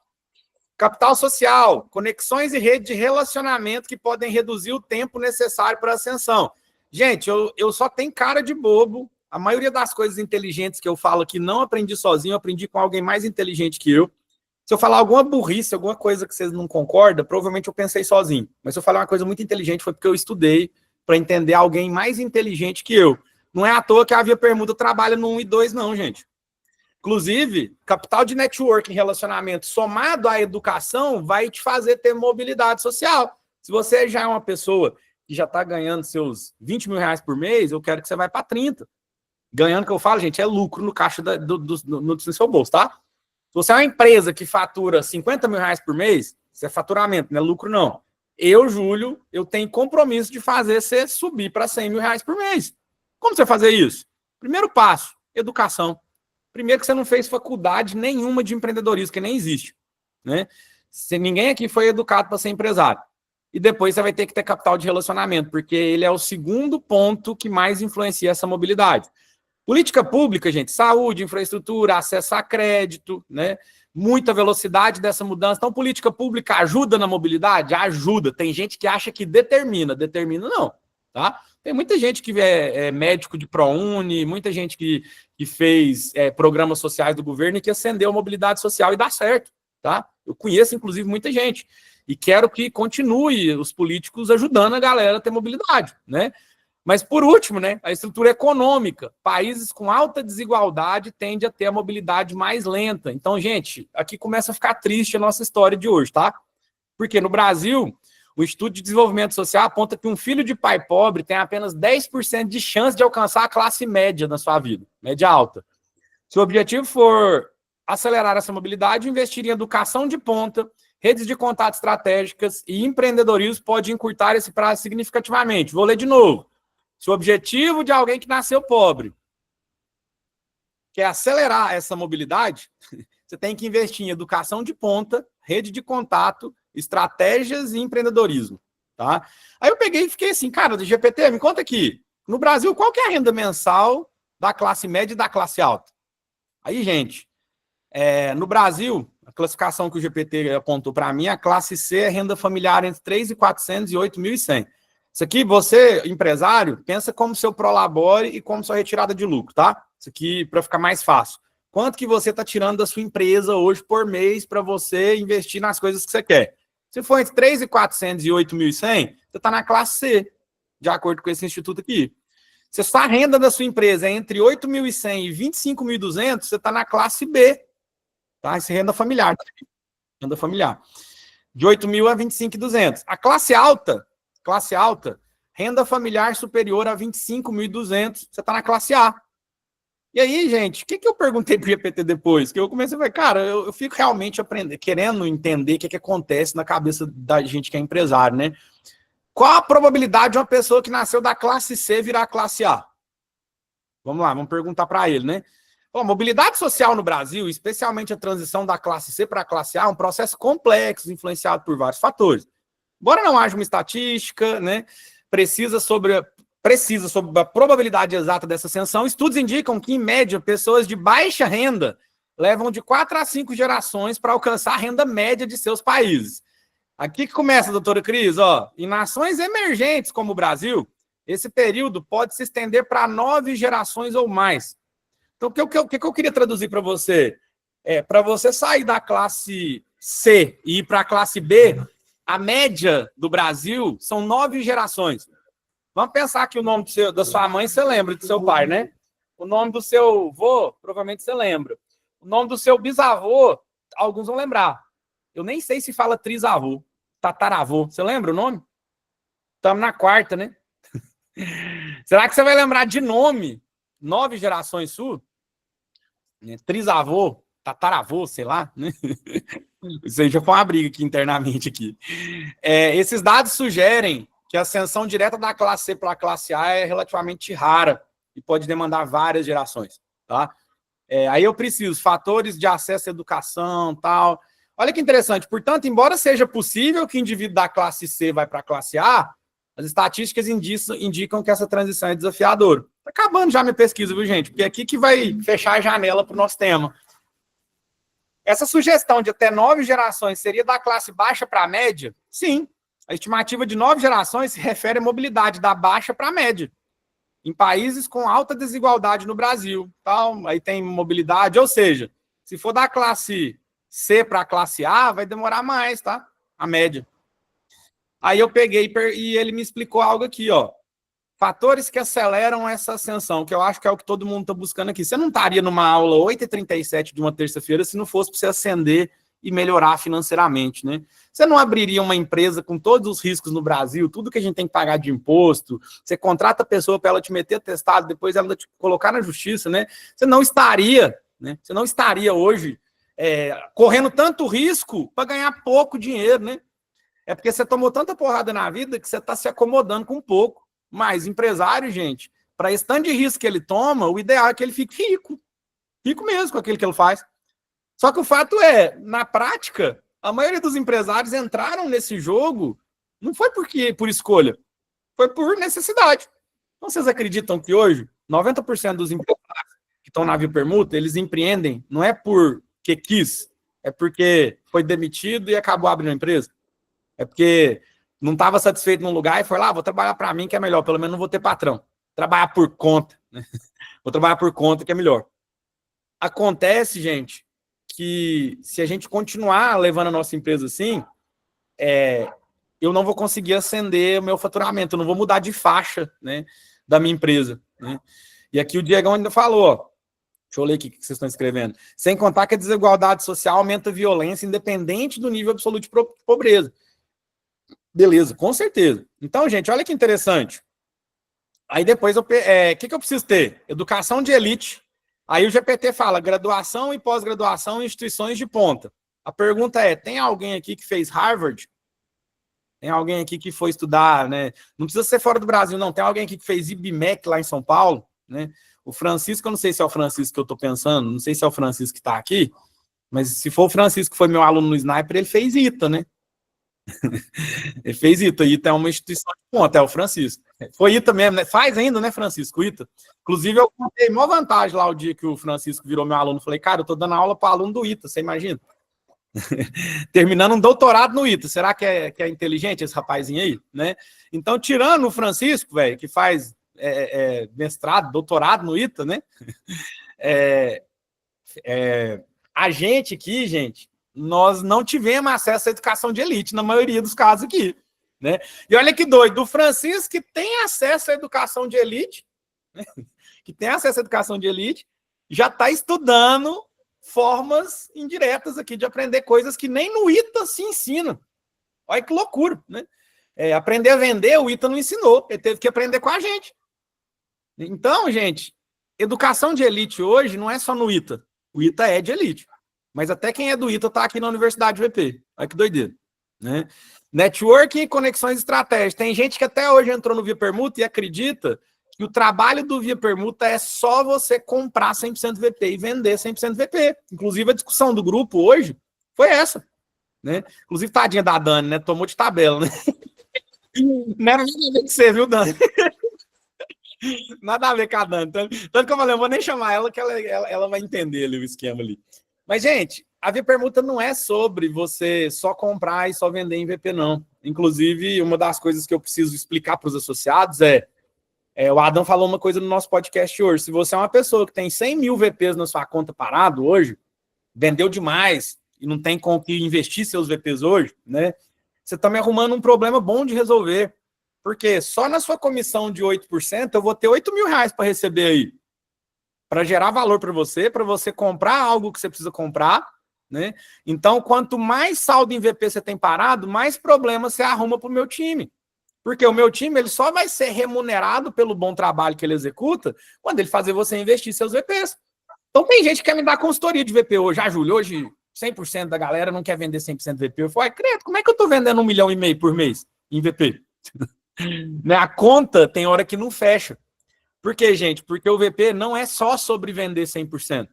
Capital social, conexões e rede de relacionamento que podem reduzir o tempo necessário para a ascensão. Gente, eu só tenho cara de bobo. A maioria das coisas inteligentes que eu falo aqui não aprendi sozinho, eu aprendi com alguém mais inteligente que eu. Se eu falar alguma burrice, alguma coisa que vocês não concordam, provavelmente eu pensei sozinho. Mas se eu falar uma coisa muito inteligente, foi porque eu estudei para entender alguém mais inteligente que eu. Não é à toa que a Via Permuta trabalha no 1 e 2, não, gente. Inclusive, capital de network em relacionamento somado à educação vai te fazer ter mobilidade social. Se você já é uma pessoa que já está ganhando seus 20 mil reais por mês, eu quero que você vá para 30. Ganhando, que eu falo, gente, é lucro no caixa no seu bolso, tá? Se você é uma empresa que fatura 50 mil reais por mês, isso é faturamento, não é lucro, não. Eu, Júlio, eu tenho compromisso de fazer você subir para 100 mil reais por mês. Como você fazer isso? Primeiro passo, educação. Primeiro que você não fez faculdade nenhuma de empreendedorismo, que nem existe, né? Ninguém aqui foi educado para ser empresário. E depois você vai ter que ter capital de relacionamento, porque ele é o segundo ponto que mais influencia essa mobilidade. Política pública, gente, saúde, infraestrutura, acesso a crédito, né? Muita velocidade dessa mudança. Então, política pública ajuda na mobilidade? Ajuda. Tem gente que acha que determina não, tá? Tem muita gente que é médico de ProUni, muita gente que fez programas sociais do governo e que acendeu a mobilidade social e dá certo, tá? Eu conheço, inclusive, muita gente. E quero que continue os políticos ajudando a galera a ter mobilidade, né? Mas, por último, né, a estrutura econômica. Países com alta desigualdade tendem a ter a mobilidade mais lenta. Então, gente, aqui começa a ficar triste a nossa história de hoje, tá? Porque no Brasil, o Instituto de Desenvolvimento Social aponta que um filho de pai pobre tem apenas 10% de chance de alcançar a classe média na sua vida, média alta. Se o objetivo for acelerar essa mobilidade, investir em educação de ponta, redes de contato estratégicas e empreendedorismo pode encurtar esse prazo significativamente. Vou ler de novo. Se o objetivo de alguém que nasceu pobre quer acelerar essa mobilidade, você tem que investir em educação de ponta, rede de contato, estratégias e empreendedorismo, tá? Aí eu peguei e fiquei assim, cara, do GPT, me conta aqui, no Brasil, qual que é a renda mensal da classe média e da classe alta? Aí, gente, no Brasil, a classificação que o GPT apontou para mim, a classe C é renda familiar entre 3.400 e 8.100. Isso aqui, você, empresário, pensa como seu prolabore e como sua retirada de lucro, tá? Isso aqui, para ficar mais fácil. Quanto que você está tirando da sua empresa hoje por mês para você investir nas coisas que você quer? Se for entre 3.400 e 8.100, você está na classe C, de acordo com esse instituto aqui. Se a sua renda da sua empresa é entre 8.100 e 25.200, você está na classe B, tá? Essa é renda familiar. Renda familiar. De 8.000 a 25.200. A classe alta, renda familiar superior a 25.200, você está na classe A. E aí, gente, o que eu perguntei para o GPT depois? Que eu comecei a ver, cara, eu fico realmente querendo entender o que acontece na cabeça da gente que é empresário, né? Qual a probabilidade de uma pessoa que nasceu da classe C virar a classe A? Vamos lá, vamos perguntar para ele, né? Bom, mobilidade social no Brasil, especialmente a transição da classe C para a classe A, é um processo complexo, influenciado por vários fatores. Embora não haja uma estatística, né, precisa sobre a probabilidade exata dessa ascensão, estudos indicam que, em média, pessoas de baixa renda levam de 4 a 5 gerações para alcançar a renda média de seus países. Aqui que começa, doutora Cris, ó, em nações emergentes como o Brasil, esse período pode se estender para 9 gerações ou mais. Então, o que eu queria traduzir para você? Para você sair da classe C e ir para a classe B, a média do Brasil são 9 gerações. Vamos pensar que o nome da sua mãe você lembra do seu pai, né? O nome do seu avô, provavelmente você lembra. O nome do seu bisavô, alguns vão lembrar. Eu nem sei se fala trisavô, tataravô. Você lembra o nome? Estamos na quarta, né? Será que você vai lembrar de nome? 9 gerações sul? Trisavô, tataravô, sei lá, né? Isso aí já foi uma briga aqui internamente aqui. Esses dados sugerem que a ascensão direta da classe C para a classe A é relativamente rara e pode demandar várias gerações, tá? Aí eu preciso fatores de acesso à educação, tal. Olha que interessante. Portanto, embora seja possível que o indivíduo da classe C vai para a classe A, as estatísticas indicam que essa transição é desafiadora. Está acabando já minha pesquisa, viu, gente? Porque é aqui que vai fechar a janela para o nosso tema. Essa sugestão de até 9 gerações seria da classe baixa para a média? Sim. A estimativa de 9 gerações se refere à mobilidade da baixa para a média, em países com alta desigualdade no Brasil. Então, aí tem mobilidade, ou seja, se for da classe C para a classe A, vai demorar mais, tá? A média. Aí eu peguei e ele me explicou algo aqui, ó. Fatores que aceleram essa ascensão, que eu acho que é o que todo mundo está buscando aqui. Você não estaria numa aula 8h37 de uma terça-feira se não fosse para você ascender e melhorar financeiramente, né? Você não abriria uma empresa com todos os riscos no Brasil, tudo que a gente tem que pagar de imposto, você contrata a pessoa para ela te meter atestado, depois ela te colocar na justiça, né? Você não estaria, né? Você não estaria hoje correndo tanto risco para ganhar pouco dinheiro, né? É porque você tomou tanta porrada na vida que você está se acomodando com pouco. Mas empresário, gente, para esse tanto de risco que ele toma, o ideal é que ele fique rico. Rico mesmo com aquilo que ele faz. Só que o fato é, na prática, a maioria dos empresários entraram nesse jogo não foi por escolha, foi por necessidade. Então, vocês acreditam que hoje 90% dos empresários que estão na Via Permuta, eles empreendem não é porque quis, é porque foi demitido e acabou abrindo a empresa? É porque não estava satisfeito num lugar e foi lá, vou trabalhar para mim que é melhor, pelo menos não vou ter patrão. Trabalhar por conta, né? Vou trabalhar por conta que é melhor. Acontece, gente, que se a gente continuar levando a nossa empresa assim, eu não vou conseguir acender o meu faturamento, eu não vou mudar de faixa, né, da minha empresa, né? E aqui o Diegão ainda falou, ó, deixa eu ler aqui o que vocês estão escrevendo. Sem contar que a desigualdade social aumenta a violência independente do nível absoluto de pobreza. Beleza, com certeza. Então, gente, olha que interessante. Aí depois, o que eu preciso ter? Educação de elite. Aí o GPT fala graduação e pós-graduação em instituições de ponta. A pergunta é, tem alguém aqui que fez Harvard? Tem alguém aqui que foi estudar, né? Não precisa ser fora do Brasil, não. Tem alguém aqui que fez IBMEC lá em São Paulo, né? O Francisco, eu não sei se é o Francisco que eu estou pensando, não sei se é o Francisco que está aqui, mas se for o Francisco que foi meu aluno no Sniper, ele fez ITA, né? Ele fez ITA. ITA é uma instituição de ponta, é o Francisco. Foi ITA mesmo, né? Faz ainda, né, Francisco? ITA. Inclusive, eu contei maior vantagem lá o dia que o Francisco virou meu aluno. Falei, cara, eu tô dando aula para aluno do ITA, você imagina? Terminando um doutorado no ITA. Será que é inteligente esse rapazinho aí, né? Então, tirando o Francisco, velho, que faz mestrado, doutorado no ITA, né? A gente aqui, gente, nós não tivemos acesso à educação de elite, na maioria dos casos aqui, né? E olha que doido, o Francisco que tem acesso à educação de elite, né? Que tem acesso à educação de elite, já está estudando formas indiretas aqui de aprender coisas que nem no ITA se ensina. Olha que loucura, né? Aprender a vender, o ITA não ensinou, ele teve que aprender com a gente. Então, gente, educação de elite hoje não é só no ITA. O ITA é de elite. Mas até quem é do ITA está aqui na Universidade VP. Olha que doideira, né? Networking e conexões estratégicas. Tem gente que até hoje entrou no Via Permuta e acredita que o trabalho do Via Permuta é só você comprar 100% VP e vender 100% VP. Inclusive, a discussão do grupo hoje foi essa, né? Inclusive, tadinha da Dani, né? Tomou de tabela, né? Não era nada a ver com você, viu, Dani? Nada a ver com a Dani. Tanto que eu falei, eu vou nem chamar ela, que ela vai entender ali o esquema ali. Mas, gente, a Via Permuta não é sobre você só comprar e só vender em VP, não. Inclusive, uma das coisas que eu preciso explicar para os associados o Adam falou uma coisa no nosso podcast hoje. Se você é uma pessoa que tem 100 mil VPs na sua conta parado hoje, vendeu demais e não tem com que investir seus VPs hoje, né? Você está me arrumando um problema bom de resolver. Porque só na sua comissão de 8% eu vou ter R$8.000 para receber aí. para gerar valor para você comprar algo que você precisa comprar, né? Então, quanto mais saldo em VP você tem parado, mais problemas você arruma para o meu time. Porque o meu time ele só vai ser remunerado pelo bom trabalho que ele executa quando ele fazer você investir seus VPs. Então, tem gente que quer me dar consultoria de VP hoje. Ah, Júlio, hoje 100% da galera não quer vender 100% de VP. Eu falo, credo, como é que eu estou vendendo 1,5 milhão por mês em VP? Né? A conta tem hora que não fecha. Por quê, gente? Porque o VP não é só sobre vender 100%.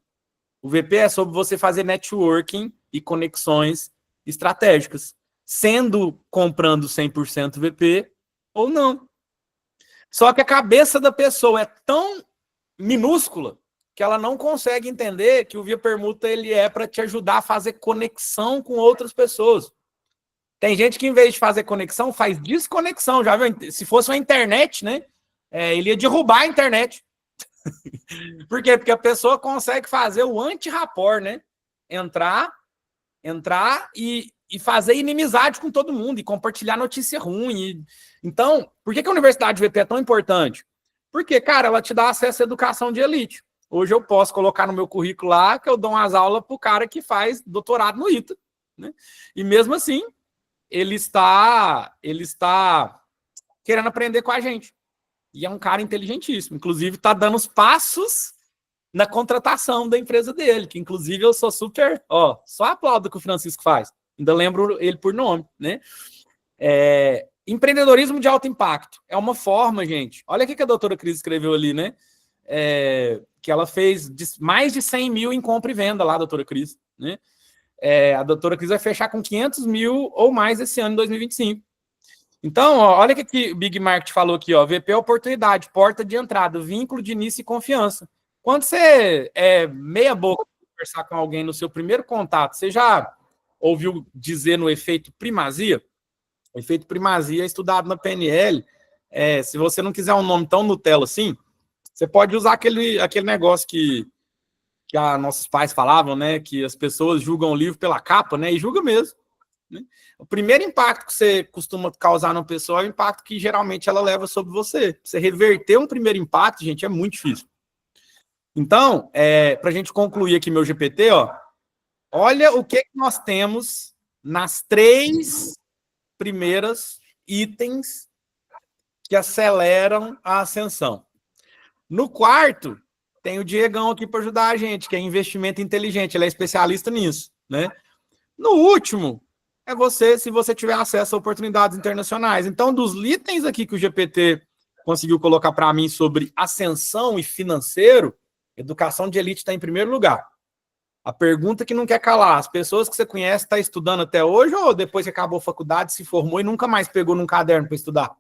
O VP é sobre você fazer networking e conexões estratégicas, sendo comprando 100% VP ou não. Só que a cabeça da pessoa é tão minúscula que ela não consegue entender que o Via Permuta ele é para te ajudar a fazer conexão com outras pessoas. Tem gente que, em vez de fazer conexão, faz desconexão. Já viu? Se fosse uma internet, né? Ele ia derrubar a internet. Por quê? Porque a pessoa consegue fazer o anti-rapport, né? Entrar e fazer inimizade com todo mundo e compartilhar notícia ruim. Então, por que a Universidade VP é tão importante? Porque, cara, ela te dá acesso à educação de elite. Hoje eu posso colocar no meu currículo lá que eu dou umas aulas para o cara que faz doutorado no ITA, né? E mesmo assim, ele está querendo aprender com a gente. E é um cara inteligentíssimo. Inclusive, está dando os passos na contratação da empresa dele, que inclusive eu sou super... só aplaudo o que o Francisco faz. Ainda lembro ele por nome, né? Empreendedorismo de alto impacto. É uma forma, gente. Olha o que a doutora Cris escreveu ali, né? Que ela fez mais de 100 mil em compra e venda lá, doutora Cris, né? A doutora Cris vai fechar com 500 mil ou mais esse ano, em 2025. Então, olha o que o Big Market falou aqui, VP é oportunidade, porta de entrada, vínculo de início e confiança. Quando você meia boca conversar com alguém no seu primeiro contato, você já ouviu dizer no efeito primazia? O efeito primazia é estudado na PNL. Se você não quiser um nome tão Nutella assim, você pode usar aquele negócio que nossos pais falavam, né? Que as pessoas julgam o livro pela capa, né? E julga mesmo. Né? O primeiro impacto que você costuma causar numa pessoa é o impacto que geralmente ela leva sobre você. Você reverter um primeiro impacto, gente, é muito difícil. Então, para a gente concluir aqui meu GPT, olha o que nós temos nas 3 primeiras itens que aceleram a ascensão. No quarto, tem o Diegão aqui para ajudar a gente, que é investimento inteligente, ele é especialista nisso, né? No último, é você, se você tiver acesso a oportunidades internacionais. Então, dos itens aqui que o GPT conseguiu colocar para mim sobre ascensão e financeiro, educação de elite está em primeiro lugar. A pergunta que não quer calar, as pessoas que você conhece estão estudando até hoje ou depois que acabou a faculdade, se formou e nunca mais pegou num caderno para estudar?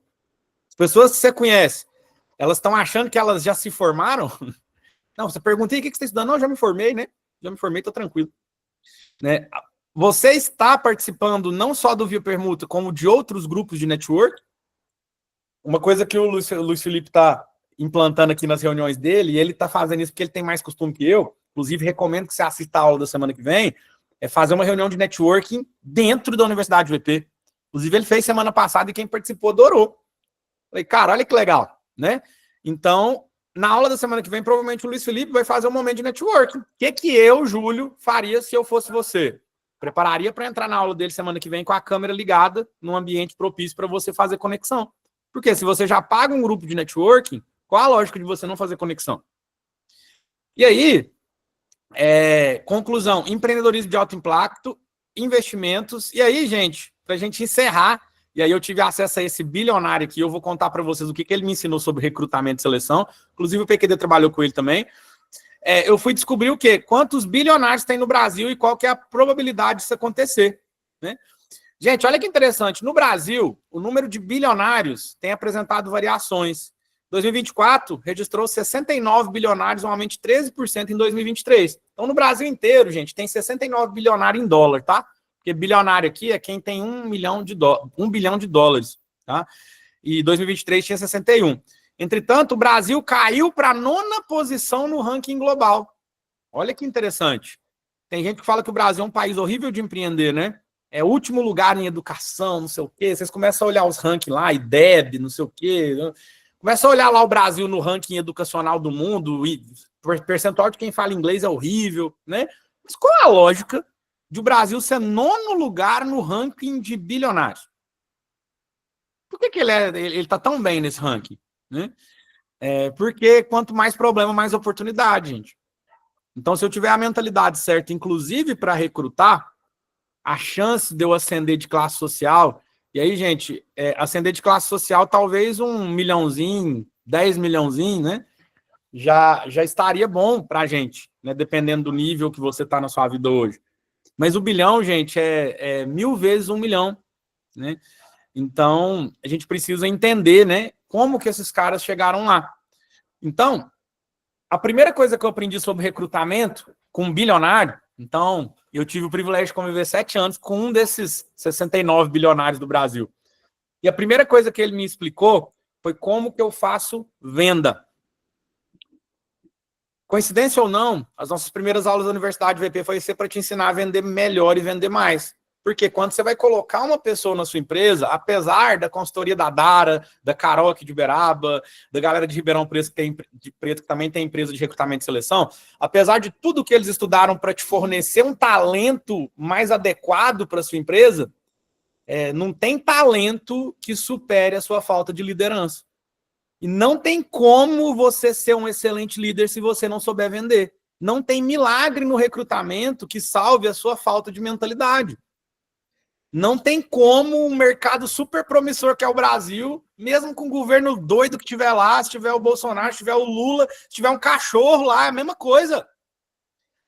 As pessoas que você conhece, elas estão achando que elas já se formaram? Não, você pergunta aí o que você está estudando? Não, já me formei, né? Já me formei, estou tranquilo. Né? Você está participando não só do Via Permuta, como de outros grupos de network. Uma coisa que o Luiz Felipe está implantando aqui nas reuniões dele, e ele está fazendo isso porque ele tem mais costume que eu, inclusive recomendo que você assista a aula da semana que vem, é fazer uma reunião de networking dentro da Universidade VP. Inclusive ele fez semana passada e quem participou adorou. Falei, cara, olha que legal, né? Então, na aula da semana que vem, provavelmente o Luiz Felipe vai fazer um momento de networking. O que eu, Júlio, faria se eu fosse você? Prepararia para entrar na aula dele semana que vem com a câmera ligada num ambiente propício para você fazer conexão. Porque se você já paga um grupo de networking, qual a lógica de você não fazer conexão? E aí, conclusão, empreendedorismo de alto impacto, investimentos. E aí, gente, para a gente encerrar, e aí eu tive acesso a esse bilionário aqui, eu vou contar para vocês o que ele me ensinou sobre recrutamento e seleção. Inclusive o PQD trabalhou com ele também. Eu fui descobrir o quê? Quantos bilionários tem no Brasil e qual que é a probabilidade disso acontecer, né? Gente, olha que interessante. No Brasil, o número de bilionários tem apresentado variações. 2024 registrou 69 bilionários, um aumento de 13% em 2023. Então, no Brasil inteiro, gente, tem 69 bilionários em dólar, tá? Porque bilionário aqui é quem tem 1 bilhão de dólares, tá? E 2023 tinha 61. Entretanto, o Brasil caiu para a 9ª posição no ranking global. Olha que interessante. Tem gente que fala que o Brasil é um país horrível de empreender, né? É o último lugar em educação, não sei o quê. Vocês começam a olhar os rankings lá, IDEB, não sei o quê. Começa a olhar lá o Brasil no ranking educacional do mundo, e percentual de quem fala inglês é horrível, né? Mas qual é a lógica de o Brasil ser 9º lugar no ranking de bilionários? Por que ele tá tão bem nesse ranking, né? Porque quanto mais problema, mais oportunidade, gente. Então, se eu tiver a mentalidade certa, inclusive para recrutar, a chance de eu ascender de classe social, e aí, gente, ascender de classe social, talvez 1 milhãozinho, 10 milhãozinho, né? Já estaria bom para a gente, né? Dependendo do nível que você está na sua vida hoje. Mas o bilhão, gente, é 1000 vezes 1 milhão, né? Então, a gente precisa entender, né? Como que esses caras chegaram lá. Então, a primeira coisa que eu aprendi sobre recrutamento com um bilionário, então, eu tive o privilégio de conviver 7 anos com um desses 69 bilionários do Brasil. E a primeira coisa que ele me explicou foi como que eu faço venda. Coincidência ou não, as nossas primeiras aulas da Universidade VP foi ser para te ensinar a vender melhor e vender mais. Porque quando você vai colocar uma pessoa na sua empresa, apesar da consultoria da Dara, da Carol aqui de Uberaba, da galera de Ribeirão Preto, que também tem empresa de recrutamento e seleção, apesar de tudo que eles estudaram para te fornecer um talento mais adequado para a sua empresa, não tem talento que supere a sua falta de liderança. E não tem como você ser um excelente líder se você não souber vender. Não tem milagre no recrutamento que salve a sua falta de mentalidade. Não tem como um mercado super promissor que é o Brasil, mesmo com o governo doido que tiver lá, se tiver o Bolsonaro, se tiver o Lula, se tiver um cachorro lá, é a mesma coisa.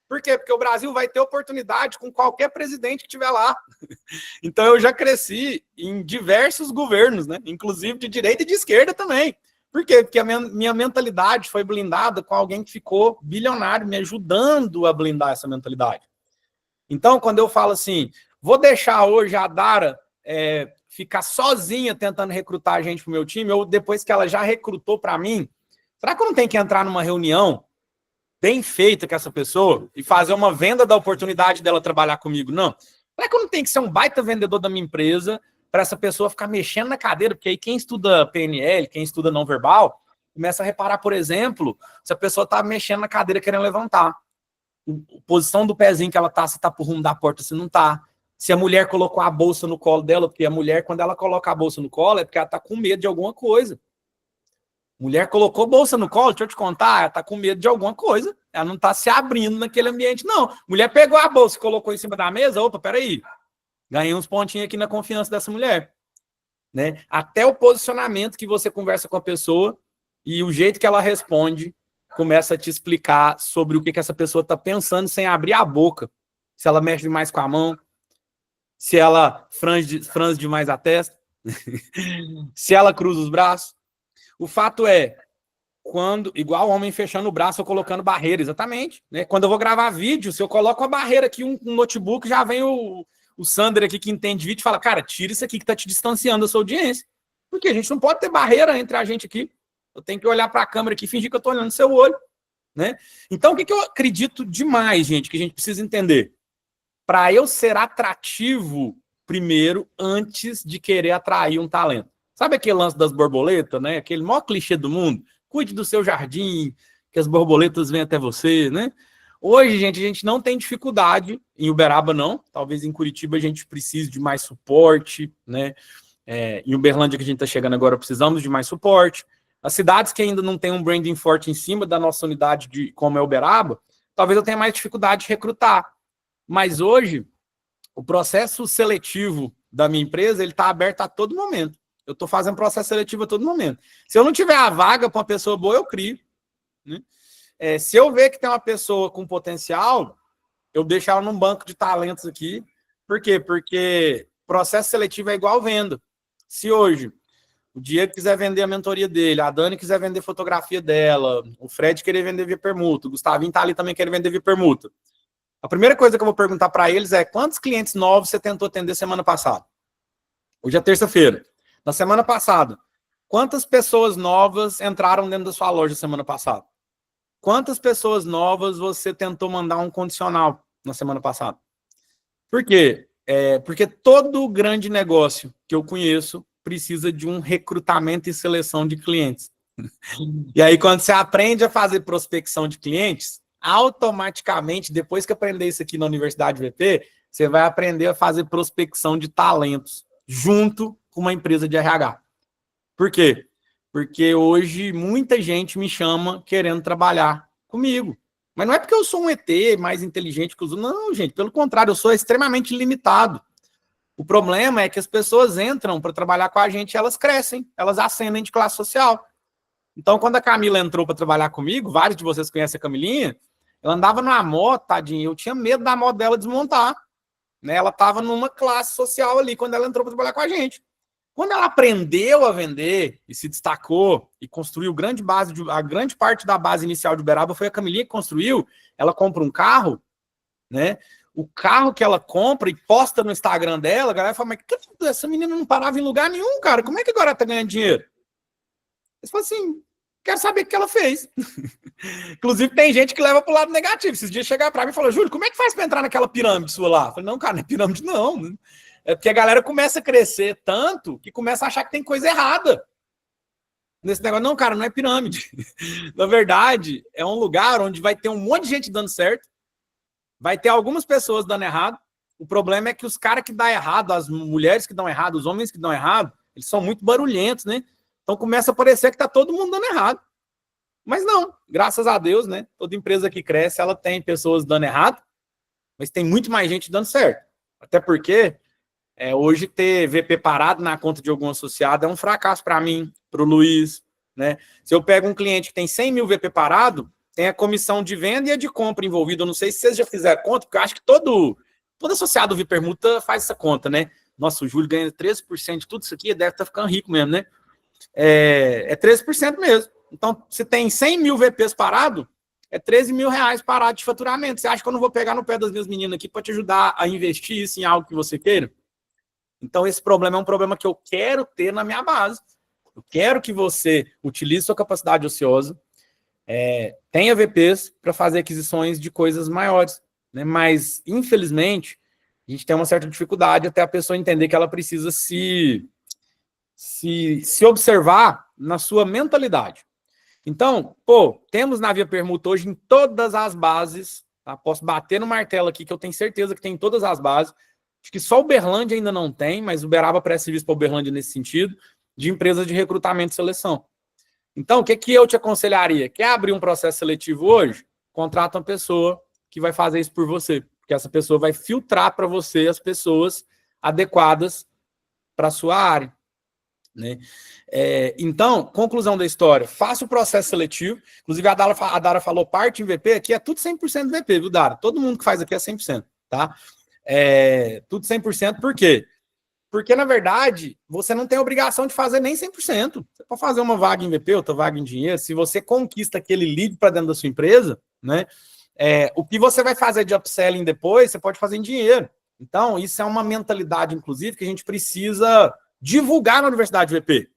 Por quê? Porque o Brasil vai ter oportunidade com qualquer presidente que tiver lá. Então eu já cresci em diversos governos, né? Inclusive de direita e de esquerda também. Por quê? Porque a minha mentalidade foi blindada com alguém que ficou bilionário, me ajudando a blindar essa mentalidade. Então, quando eu falo assim, vou deixar hoje a Dara ficar sozinha tentando recrutar a gente para o meu time, ou depois que ela já recrutou para mim, será que eu não tenho que entrar numa reunião bem feita com essa pessoa e fazer uma venda da oportunidade dela trabalhar comigo? Não. Será que eu não tenho que ser um baita vendedor da minha empresa para essa pessoa ficar mexendo na cadeira? Porque aí quem estuda PNL, quem estuda não verbal, começa a reparar, por exemplo, se a pessoa está mexendo na cadeira querendo levantar. A posição do pezinho que ela tá, se tá por rumo da porta, se não tá. Se a mulher colocou a bolsa no colo dela, porque a mulher, quando ela coloca a bolsa no colo, é porque ela tá com medo de alguma coisa. Mulher colocou bolsa no colo, deixa eu te contar, ela tá com medo de alguma coisa. Ela não tá se abrindo naquele ambiente, não. Mulher pegou a bolsa e colocou em cima da mesa, opa, peraí. Ganhei uns pontinhos aqui na confiança dessa mulher. Né? Até o posicionamento que você conversa com a pessoa e o jeito que ela responde começa a te explicar sobre o que essa pessoa está pensando sem abrir a boca. Se ela mexe demais com a mão, se ela franze demais a testa, se ela cruza os braços. O fato é, quando, igual o homem fechando o braço ou colocando barreira, exatamente. Né? Quando eu vou gravar vídeo, se eu coloco a barreira aqui, um notebook, já vem o Sander aqui que entende vídeo e fala, cara, tira isso aqui que está te distanciando da sua audiência. Porque a gente não pode ter barreira entre a gente aqui. Eu tenho que olhar para a câmera aqui e fingir que eu estou olhando no seu olho. Né? Então, o que eu acredito demais, gente, que a gente precisa entender? Para eu ser atrativo, primeiro, antes de querer atrair um talento. Sabe aquele lance das borboletas, né? Aquele maior clichê do mundo? Cuide do seu jardim, que as borboletas vêm até você, né? Hoje, gente, a gente não tem dificuldade, em Uberaba não, talvez em Curitiba a gente precise de mais suporte, né? Em Uberlândia, que a gente está chegando agora, precisamos de mais suporte. As cidades que ainda não têm um branding forte em cima da nossa unidade, como é Uberaba, talvez eu tenha mais dificuldade de recrutar. Mas hoje, o processo seletivo da minha empresa, ele está aberto a todo momento. Eu estou fazendo processo seletivo a todo momento. Se eu não tiver a vaga para uma pessoa boa, eu crio. Né? Se eu ver que tem uma pessoa com potencial, eu deixo ela num banco de talentos aqui. Por quê? Porque processo seletivo é igual venda. Se hoje o Diego quiser vender a mentoria dele, a Dani quiser vender fotografia dela, o Fred querer vender via permuta, o Gustavinho tá ali também querendo vender via permuta. A primeira coisa que eu vou perguntar para eles é quantos clientes novos você tentou atender semana passada? Hoje é terça-feira. Na semana passada, quantas pessoas novas entraram dentro da sua loja semana passada? Quantas pessoas novas você tentou mandar um condicional na semana passada? Por quê? Porque todo grande negócio que eu conheço precisa de um recrutamento e seleção de clientes. E aí, quando você aprende a fazer prospecção de clientes, automaticamente, depois que aprender isso aqui na Universidade VP, você vai aprender a fazer prospecção de talentos junto com uma empresa de RH. Por quê? Porque hoje muita gente me chama querendo trabalhar comigo. Mas não é porque eu sou um ET mais inteligente que os outros. Não, gente, pelo contrário, eu sou extremamente limitado. O problema é que as pessoas entram para trabalhar com a gente e elas crescem, elas ascendem de classe social. Então, quando a Camila entrou para trabalhar comigo, vários de vocês conhecem a Camilinha, ela andava numa moto, tadinha, eu tinha medo da moto dela desmontar. Né? Ela estava numa classe social ali quando ela entrou para trabalhar com a gente. Quando ela aprendeu a vender e se destacou e construiu a grande parte da base inicial de Uberaba foi a Camilinha que construiu. Ela compra um carro, né? O carro que ela compra e posta no Instagram dela, a galera fala, mas essa menina não parava em lugar nenhum, cara. Como é que agora ela tá ganhando dinheiro? Eles falam assim, quero saber o que ela fez. Inclusive, tem gente que leva pro lado negativo. Esses dias chegar para mim e falou, Júlio, como é que faz para entrar naquela pirâmide sua lá? Eu falei, não, cara, não é pirâmide, não. É porque a galera começa a crescer tanto que começa a achar que tem coisa errada nesse negócio. Não, cara, não é pirâmide. Na verdade, é um lugar onde vai ter um monte de gente dando certo, vai ter algumas pessoas dando errado. O problema é que os caras que dão errado, as mulheres que dão errado, os homens que dão errado, eles são muito barulhentos, né? Então começa a parecer que tá todo mundo dando errado. Mas não, graças a Deus, né? Toda empresa que cresce, ela tem pessoas dando errado, mas tem muito mais gente dando certo. Até porque hoje ter VP parado na conta de algum associado é um fracasso para mim, para o Luiz, né? Se eu pego um cliente que tem 100 mil VP parado, tem a comissão de venda e a de compra envolvida. Eu não sei se vocês já fizeram conta, porque eu acho que todo associado do Permuta faz essa conta, né? Nossa, o Júlio ganha 13% de tudo isso aqui, deve estar ficando rico mesmo, né? É 13% mesmo. Então, se tem 100 mil VPs parado, é 13 mil reais parado de faturamento. Você acha que eu não vou pegar no pé das minhas meninas aqui para te ajudar a investir isso em algo que você queira? Então, esse problema é um problema que eu quero ter na minha base. Eu quero que você utilize sua capacidade ociosa, tenha VPs para fazer aquisições de coisas maiores. Né? Mas, infelizmente, a gente tem uma certa dificuldade até a pessoa entender que ela precisa se observar na sua mentalidade. Então, temos na Via Permuta hoje em todas as bases, tá? Posso bater no martelo aqui, que eu tenho certeza que tem em todas as bases. Acho que só o Uberlândia ainda não tem, mas o Uberaba presta serviço para o Uberlândia nesse sentido, de empresas de recrutamento e seleção. Então, o que eu te aconselharia? Quer abrir um processo seletivo hoje? Contrata uma pessoa que vai fazer isso por você, porque essa pessoa vai filtrar para você as pessoas adequadas para a sua área. Né? Então, conclusão da história, faça o processo seletivo. Inclusive, a Dara falou parte em VP, aqui é tudo 100% VP, viu, Dara? Todo mundo que faz aqui é 100%, tá? Tudo 100%, por quê? Porque, na verdade, você não tem obrigação de fazer nem 100%. Você pode fazer uma vaga em VP, outra vaga em dinheiro. Se você conquista aquele lead para dentro da sua empresa, né? O que você vai fazer de upselling depois, você pode fazer em dinheiro. Então, isso é uma mentalidade, inclusive, que a gente precisa divulgar na Universidade VP.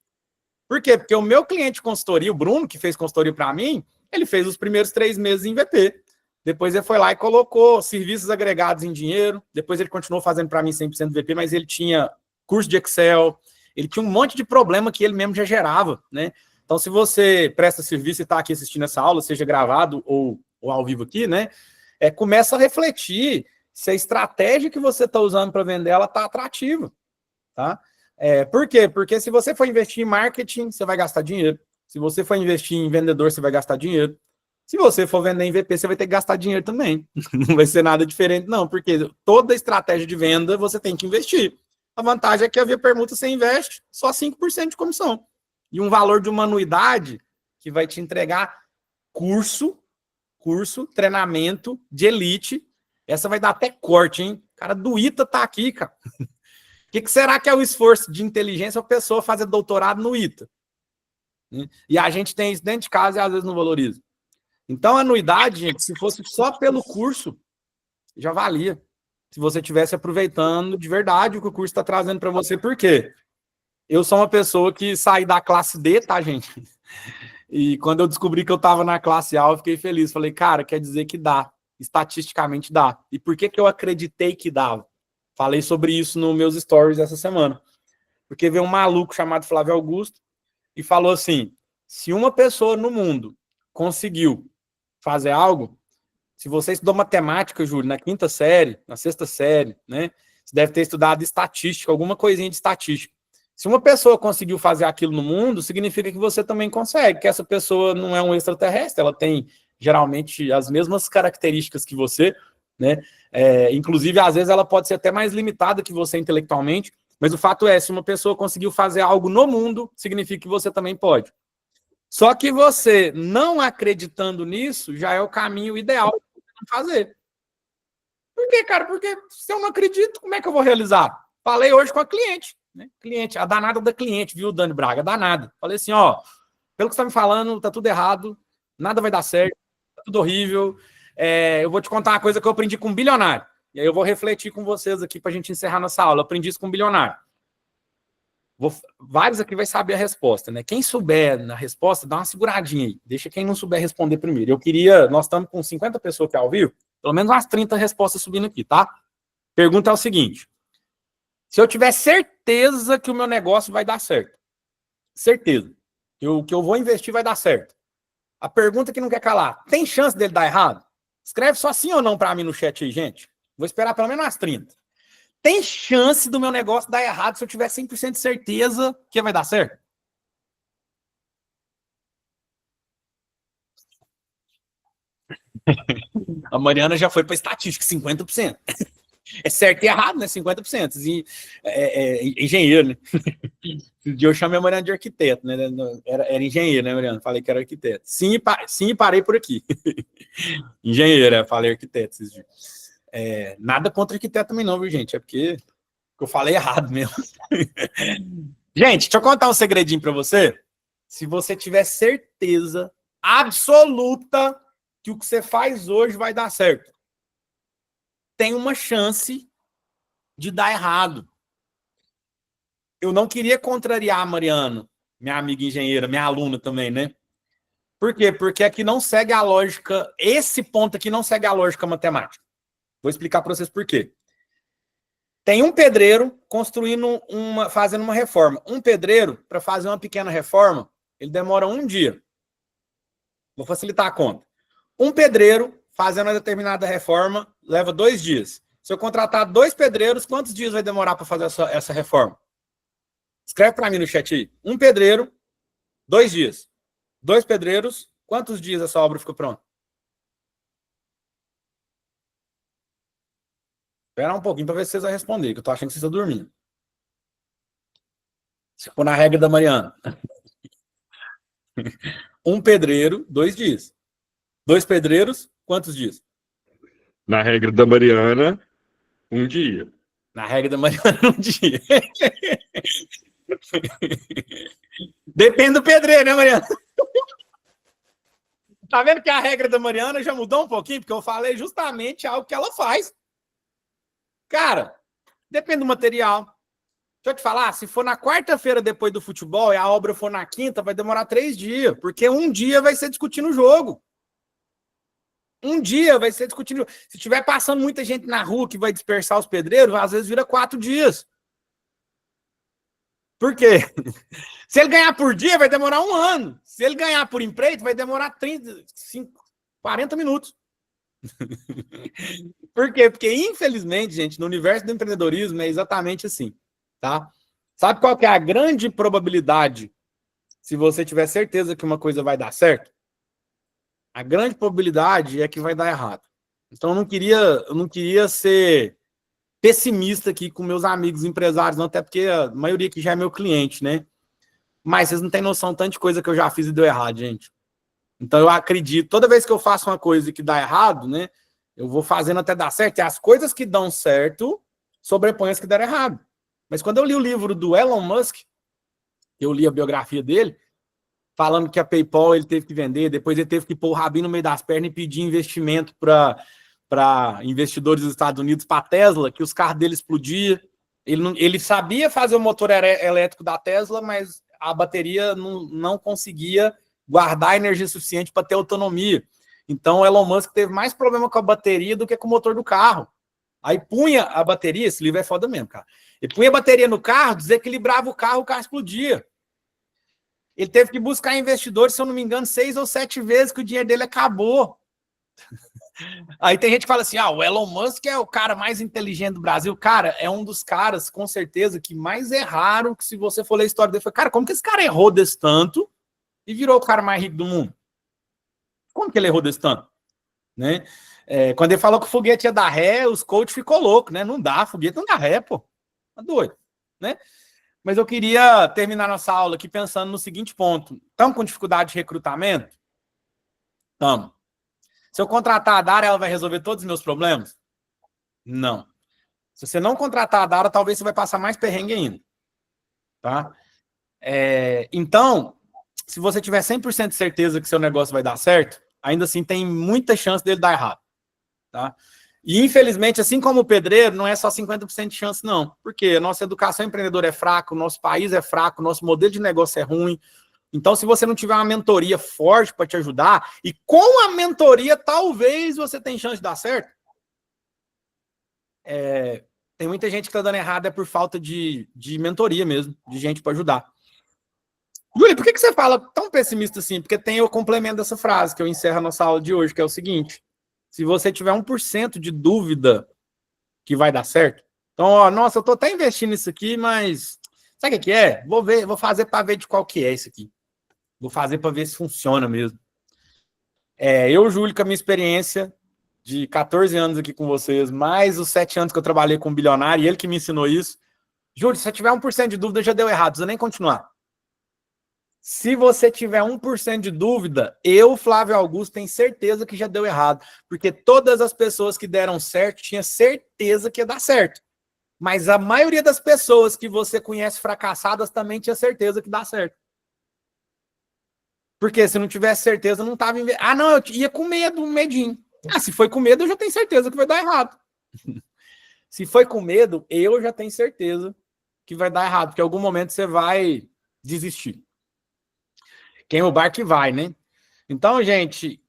Por quê? Porque o meu cliente de consultoria, o Bruno, que fez consultoria para mim, ele fez os primeiros 3 meses em VP. Depois ele foi lá e colocou serviços agregados em dinheiro. Depois ele continuou fazendo para mim 100% VP, mas ele tinha curso de Excel, ele tinha um monte de problema que ele mesmo já gerava, né? Então, se você presta serviço e está aqui assistindo essa aula, seja gravado ou ao vivo aqui, né? Começa a refletir se a estratégia que você está usando para vender, ela está atrativa, tá? Por quê? Porque se você for investir em marketing, você vai gastar dinheiro. Se você for investir em vendedor, você vai gastar dinheiro. Se você for vender em VP, você vai ter que gastar dinheiro também. Não vai ser nada diferente, não, porque toda estratégia de venda você tem que investir. A vantagem é que a Via Permuta você investe só 5% de comissão. E um valor de uma anuidade que vai te entregar curso, treinamento de elite. Essa vai dar até corte, hein? O cara do ITA tá aqui, cara. O que será que é o esforço de inteligência para a pessoa fazer doutorado no ITA? E a gente tem isso dentro de casa e às vezes não valoriza. Então, a anuidade, gente, se fosse só pelo curso, já valia. Se você estivesse aproveitando de verdade o que o curso está trazendo para você. Por quê? Eu sou uma pessoa que saí da classe D, tá, gente? E quando eu descobri que eu estava na classe A, eu fiquei feliz. Falei, cara, quer dizer que dá. Estatisticamente dá. E por que eu acreditei que dava? Falei sobre isso nos meus stories essa semana. Porque veio um maluco chamado Flávio Augusto e falou assim, Se uma pessoa no mundo conseguiu fazer algo, se você estudou matemática, Júlio, na quinta série, na sexta série, né? Você deve ter estudado estatística, alguma coisinha de estatística. Se uma pessoa conseguiu fazer aquilo no mundo, significa que você também consegue, que essa pessoa não é um extraterrestre, ela tem geralmente as mesmas características que você, né? Inclusive, às vezes, ela pode ser até mais limitada que você intelectualmente, mas o fato é, se uma pessoa conseguiu fazer algo no mundo, significa que você também pode. Só que você não acreditando nisso já é o caminho ideal para fazer. Por quê, cara? Porque se eu não acredito, como é que eu vou realizar? Falei hoje com a cliente, né? Cliente, a danada da cliente, viu, Dani Braga? Danada. Falei assim, ó, pelo que você está me falando, tá tudo errado, nada vai dar certo, tá tudo horrível. Eu vou te contar uma coisa que eu aprendi com um bilionário. E aí eu vou refletir com vocês aqui para a gente encerrar nossa aula. Eu aprendi isso com um bilionário. Vários aqui vai saber a resposta, né? Quem souber na resposta, dá uma seguradinha aí. Deixa quem não souber responder primeiro. Nós estamos com 50 pessoas aqui ao vivo, pelo menos umas 30 respostas subindo aqui, tá? Pergunta é o seguinte: se eu tiver certeza que o meu negócio vai dar certo, certeza, que eu vou investir vai dar certo. A pergunta que não quer calar, tem chance dele dar errado? Escreve só sim ou não para mim no chat aí, gente. Vou esperar pelo menos umas 30. Tem chance do meu negócio dar errado se eu tiver 100% de certeza que vai dar certo? A Mariana já foi para estatística, 50%. É certo e errado, né? 50%. Engenheiro, né? Esse dia eu chamei a Mariana de arquiteto, né? Era engenheiro, né, Mariana? Falei que era arquiteto. Sim, parei por aqui. Engenheiro, falei arquiteto esses dias. Nada contra arquiteto também não, viu, gente? É porque eu falei errado mesmo. Gente, deixa eu contar um segredinho para você. Se você tiver certeza absoluta que o que você faz hoje vai dar certo, tem uma chance de dar errado. Eu não queria contrariar a Mariana, minha amiga engenheira, minha aluna também, né? Por quê? Porque aqui não segue a lógica, esse ponto aqui não segue a lógica matemática. Vou explicar para vocês por quê. Tem um pedreiro fazendo uma reforma. Um pedreiro, para fazer uma pequena reforma, ele demora um dia. Vou facilitar a conta. Um pedreiro fazendo uma determinada reforma leva 2 dias. Se eu contratar 2 pedreiros, quantos dias vai demorar para fazer essa reforma? Escreve para mim no chat aí. Um pedreiro, 2 dias. 2 pedreiros, quantos dias essa obra fica pronta? Espera um pouquinho para ver se vocês vão responder, que eu tô achando que vocês estão dormindo. Se for na regra da Mariana. Um pedreiro, 2 dias. 2 pedreiros, quantos dias? Na regra da Mariana, um dia. Na regra da Mariana, um dia. Depende do pedreiro, né, Mariana? Tá vendo que a regra da Mariana já mudou um pouquinho? Porque eu falei justamente algo que ela faz. Cara, depende do material. Deixa eu te falar, se for na quarta-feira depois do futebol e a obra for na quinta, vai demorar 3 dias, porque um dia vai ser discutindo o jogo. Um dia vai ser discutindo. Se tiver passando muita gente na rua que vai dispersar os pedreiros, às vezes vira 4 dias. Por quê? Se ele ganhar por dia, vai demorar 1 ano. Se ele ganhar por empreito, vai demorar 40 minutos. Por quê? Porque, infelizmente, gente, no universo do empreendedorismo é exatamente assim, tá? Sabe qual que é a grande probabilidade se você tiver certeza que uma coisa vai dar certo? A grande probabilidade é que vai dar errado. Então, eu não queria ser pessimista aqui com meus amigos empresários, não, até porque a maioria aqui já é meu cliente, né? Mas vocês não têm noção tanto de coisa que eu já fiz e deu errado, gente. Então, eu acredito, toda vez que eu faço uma coisa que dá errado, né? Eu vou fazendo até dar certo, e as coisas que dão certo sobrepõem as que deram errado. Mas quando eu li o livro do Elon Musk, eu li a biografia dele, falando que a PayPal ele teve que vender, depois ele teve que pôr o rabinho no meio das pernas e pedir investimento para investidores dos Estados Unidos, para a Tesla, que os carros dele explodiam. Ele sabia fazer o motor elétrico da Tesla, mas a bateria não conseguia guardar energia suficiente para ter autonomia. Então, o Elon Musk teve mais problema com a bateria do que com o motor do carro. Aí punha a bateria, esse livro é foda mesmo, cara. Ele punha a bateria no carro, desequilibrava o carro explodia. Ele teve que buscar investidores, se eu não me engano, 6 ou 7 vezes que o dinheiro dele acabou. Aí tem gente que fala assim, o Elon Musk é o cara mais inteligente do Brasil. Cara, é um dos caras, com certeza, que mais erraram, que se você for ler a história dele, foi, cara, como que esse cara errou desse tanto e virou o cara mais rico do mundo? Como que ele errou desse tanto? Né? Quando ele falou que o foguete ia dar ré, os coaches ficou louco, né? Não dá, foguete não dá ré, pô. Tá doido, né? Mas eu queria terminar nossa aula aqui pensando no seguinte ponto. Estamos com dificuldade de recrutamento? Estamos. Se eu contratar a Dara, ela vai resolver todos os meus problemas? Não. Se você não contratar a Dara, talvez você vai passar mais perrengue ainda. Tá? Então, se você tiver 100% de certeza que seu negócio vai dar certo, ainda assim tem muita chance dele dar errado. Tá? E, infelizmente, assim como o pedreiro, não é só 50% de chance, não. Porque a nossa educação empreendedora é fraca, o nosso país é fraco, o nosso modelo de negócio é ruim. Então, se você não tiver uma mentoria forte para te ajudar, e com a mentoria, talvez você tenha chance de dar certo. Tem muita gente que está dando errado por falta de mentoria mesmo, de gente para ajudar. Júlio, por que você fala tão pessimista assim? Porque tem o complemento dessa frase, que eu encerro a nossa aula de hoje, que é o seguinte: se você tiver 1% de dúvida que vai dar certo, então, nossa, eu estou até investindo nisso aqui, mas sabe o que é? Vou fazer para ver de qual que é isso aqui. Vou fazer para ver se funciona mesmo. Eu, Júlio, com a minha experiência de 14 anos aqui com vocês, mais os 7 anos que eu trabalhei com um bilionário, e ele que me ensinou isso. Júlio, se você tiver 1% de dúvida, já deu errado, não precisa nem continuar. Se você tiver 1% de dúvida, eu, Flávio Augusto, tenho certeza que já deu errado. Porque todas as pessoas que deram certo, tinha certeza que ia dar certo. Mas a maioria das pessoas que você conhece fracassadas também tinha certeza que dá certo. Porque se não tivesse certeza, não estava... não, eu ia com medo, um medinho. Se foi com medo, eu já tenho certeza que vai dar errado. Se foi com medo, eu já tenho certeza que vai dar errado. Porque em algum momento você vai desistir. Quem o barco vai, né? Então, gente,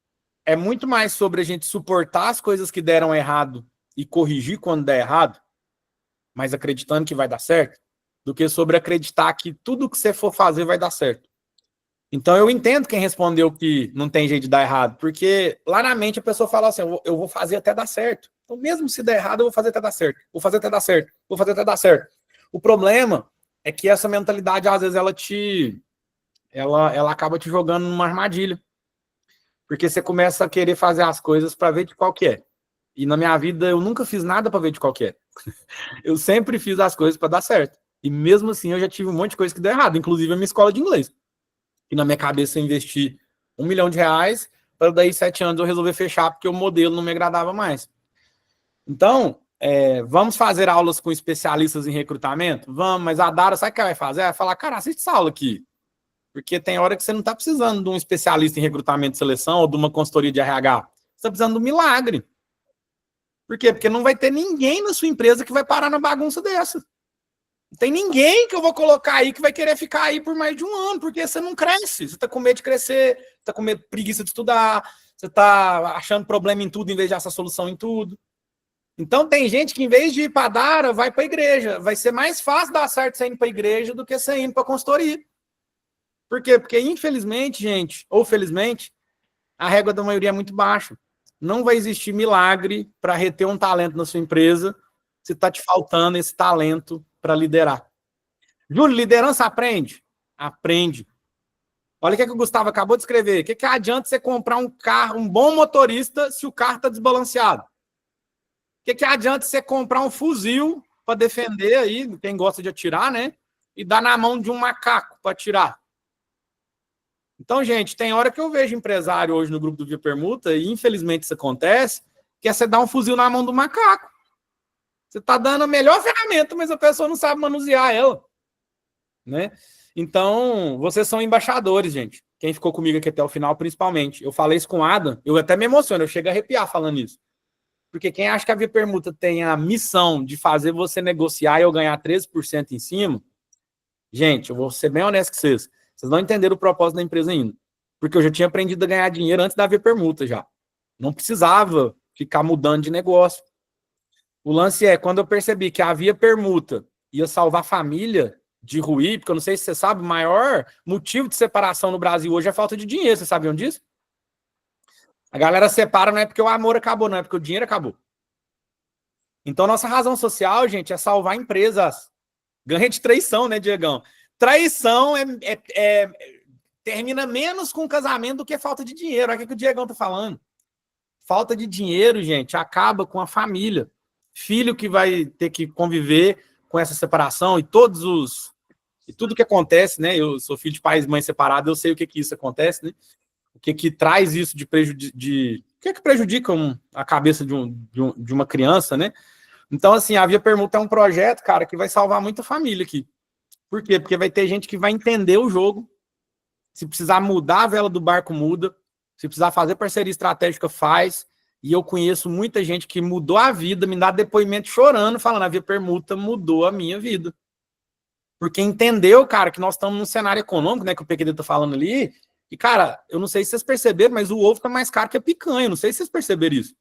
é muito mais sobre a gente suportar as coisas que deram errado e corrigir quando der errado, mas acreditando que vai dar certo, do que sobre acreditar que tudo que você for fazer vai dar certo. Então, eu entendo quem respondeu que não tem jeito de dar errado, porque lá na mente a pessoa fala assim, eu vou fazer até dar certo. Então, mesmo se der errado, eu vou fazer até dar certo. Vou fazer até dar certo. Vou fazer até dar certo. O problema é que essa mentalidade, às vezes, ela acaba te jogando numa armadilha. Porque você começa a querer fazer as coisas para ver de qual que é. E na minha vida, eu nunca fiz nada para ver de qual que é. Eu sempre fiz as coisas para dar certo. E mesmo assim, eu já tive um monte de coisa que deu errado, inclusive a minha escola de inglês. E na minha cabeça eu investi R$1 milhão, para daí 7 anos eu resolver fechar, porque o modelo não me agradava mais. Então, vamos fazer aulas com especialistas em recrutamento? Vamos, mas a Dara, sabe o que ela vai fazer? Ela vai falar, cara, assiste essa aula aqui. Porque tem hora que você não está precisando de um especialista em recrutamento e seleção ou de uma consultoria de RH. Você está precisando de um milagre. Por quê? Porque não vai ter ninguém na sua empresa que vai parar na bagunça dessa. Não tem ninguém que eu vou colocar aí que vai querer ficar aí por mais de 1 ano, porque você não cresce. Você está com medo de crescer, você está com medo, preguiça de estudar, você está achando problema em tudo em vez de achar solução em tudo. Então tem gente que em vez de ir para a Dara, vai para a igreja. Vai ser mais fácil dar certo você indo para a igreja do que você indo para a consultoria. Por quê? Porque, infelizmente, gente, ou felizmente, a régua da maioria é muito baixa. Não vai existir milagre para reter um talento na sua empresa se está te faltando esse talento para liderar. Júlio, liderança aprende? Aprende. Olha o que o Gustavo acabou de escrever. O que adianta você comprar um carro, um bom motorista, se o carro está desbalanceado? O que adianta você comprar um fuzil para defender aí, quem gosta de atirar, né? E dar na mão de um macaco para atirar? Então, gente, tem hora que eu vejo empresário hoje no grupo do Via Permuta, e infelizmente isso acontece, que é você dar um fuzil na mão do macaco. Você está dando a melhor ferramenta, mas a pessoa não sabe manusear ela. Né? Então, vocês são embaixadores, gente. Quem ficou comigo aqui até o final, principalmente. Eu falei isso com o Adam, eu até me emociono, eu chego a arrepiar falando isso. Porque quem acha que a Via Permuta tem a missão de fazer você negociar e eu ganhar 13% em cima, gente, eu vou ser bem honesto com vocês. Vocês não entenderam o propósito da empresa ainda. Porque eu já tinha aprendido a ganhar dinheiro antes da Via Permuta já. Não precisava ficar mudando de negócio. O lance é, quando eu percebi que a Via Permuta ia salvar a família, de ruir, porque eu não sei se você sabe, o maior motivo de separação no Brasil hoje é a falta de dinheiro. Vocês sabiam disso? A galera separa não é porque o amor acabou, não é porque o dinheiro acabou. Então, nossa razão social, gente, é salvar empresas. Ganha de traição, né, Diegão? Traição termina menos com casamento do que falta de dinheiro. Olha o que o Diegão tá falando. Falta de dinheiro, gente, acaba com a família. Filho que vai ter que conviver com essa separação e tudo que acontece, né? Eu sou filho de pais e mãe separados, eu sei o que isso acontece, né? O que traz isso de o que prejudica a cabeça de uma criança, né? Então, assim, a Via Permuta é um projeto, cara, que vai salvar muita família aqui. Por quê? Porque vai ter gente que vai entender o jogo. Se precisar mudar a vela do barco, muda. Se precisar fazer parceria estratégica, faz. E eu conheço muita gente que mudou a vida, me dá depoimento chorando, falando, a Via Permuta mudou a minha vida. Porque entendeu, cara, que nós estamos num cenário econômico, né, que o PQD tá falando ali, e, cara, eu não sei se vocês perceberam, mas o ovo tá mais caro que a picanha, não sei se vocês perceberam isso.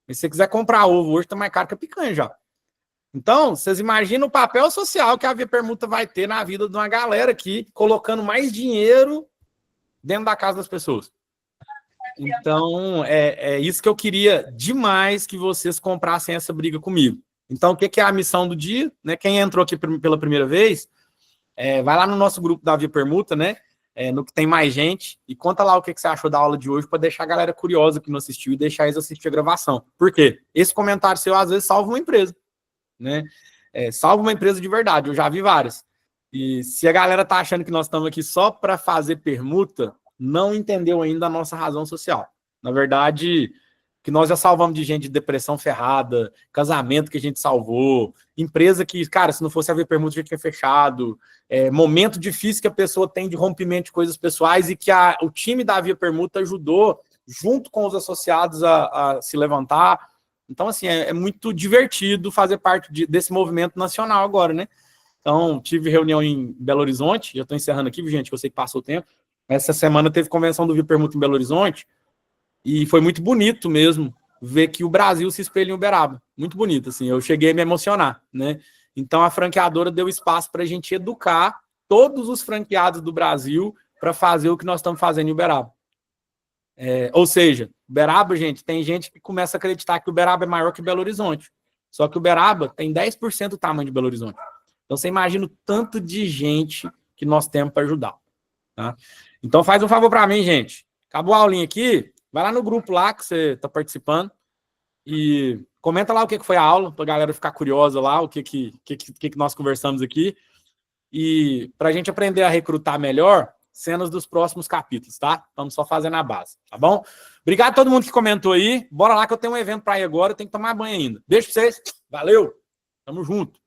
Mas se você quiser comprar ovo hoje, tá mais caro que a picanha já. Então, vocês imaginam o papel social que a Via Permuta vai ter na vida de uma galera aqui, colocando mais dinheiro dentro da casa das pessoas. Então, é isso que eu queria demais que vocês comprassem essa briga comigo. Então, o que é a missão do dia? Né? Quem entrou aqui pela primeira vez, vai lá no nosso grupo da Via Permuta, né? No que tem mais gente, e conta lá o que você achou da aula de hoje para deixar a galera curiosa que não assistiu e deixar eles assistir a gravação. Por quê? Esse comentário seu, às vezes, salva uma empresa. Né? Salva uma empresa de verdade, eu já vi várias. E se a galera tá achando que nós estamos aqui só para fazer permuta, não entendeu ainda a nossa razão social. Na verdade, que nós já salvamos de gente de depressão ferrada, casamento que a gente salvou, empresa que, cara, se não fosse a Via Permuta, já tinha fechado, momento difícil que a pessoa tem de rompimento de coisas pessoais e que o time da Via Permuta ajudou, junto com os associados, a se levantar. Então, assim, é muito divertido fazer parte desse movimento nacional agora, né? Então, tive reunião em Belo Horizonte, já estou encerrando aqui, gente, que eu sei que passou o tempo. Essa semana teve convenção do Via Permuta em Belo Horizonte e foi muito bonito mesmo ver que o Brasil se espelha em Uberaba. Muito bonito, assim, eu cheguei a me emocionar, né? Então, a franqueadora deu espaço para a gente educar todos os franqueados do Brasil para fazer o que nós estamos fazendo em Uberaba. Ou seja, Uberaba, gente, tem gente que começa a acreditar que Uberaba é maior que Belo Horizonte. Só que Uberaba tem 10% do tamanho de Belo Horizonte. Então, você imagina o tanto de gente que nós temos para ajudar. Tá? Então, faz um favor para mim, gente. Acabou a aulinha aqui, vai lá no grupo lá que você está participando e comenta lá o que foi a aula, para a galera ficar curiosa lá, o que nós conversamos aqui. E para a gente aprender a recrutar melhor, cenas dos próximos capítulos, tá? Estamos só fazendo a base, tá bom? Obrigado a todo mundo que comentou aí. Bora lá que eu tenho um evento para ir agora, eu tenho que tomar banho ainda. Beijo pra vocês. Valeu. Tamo junto.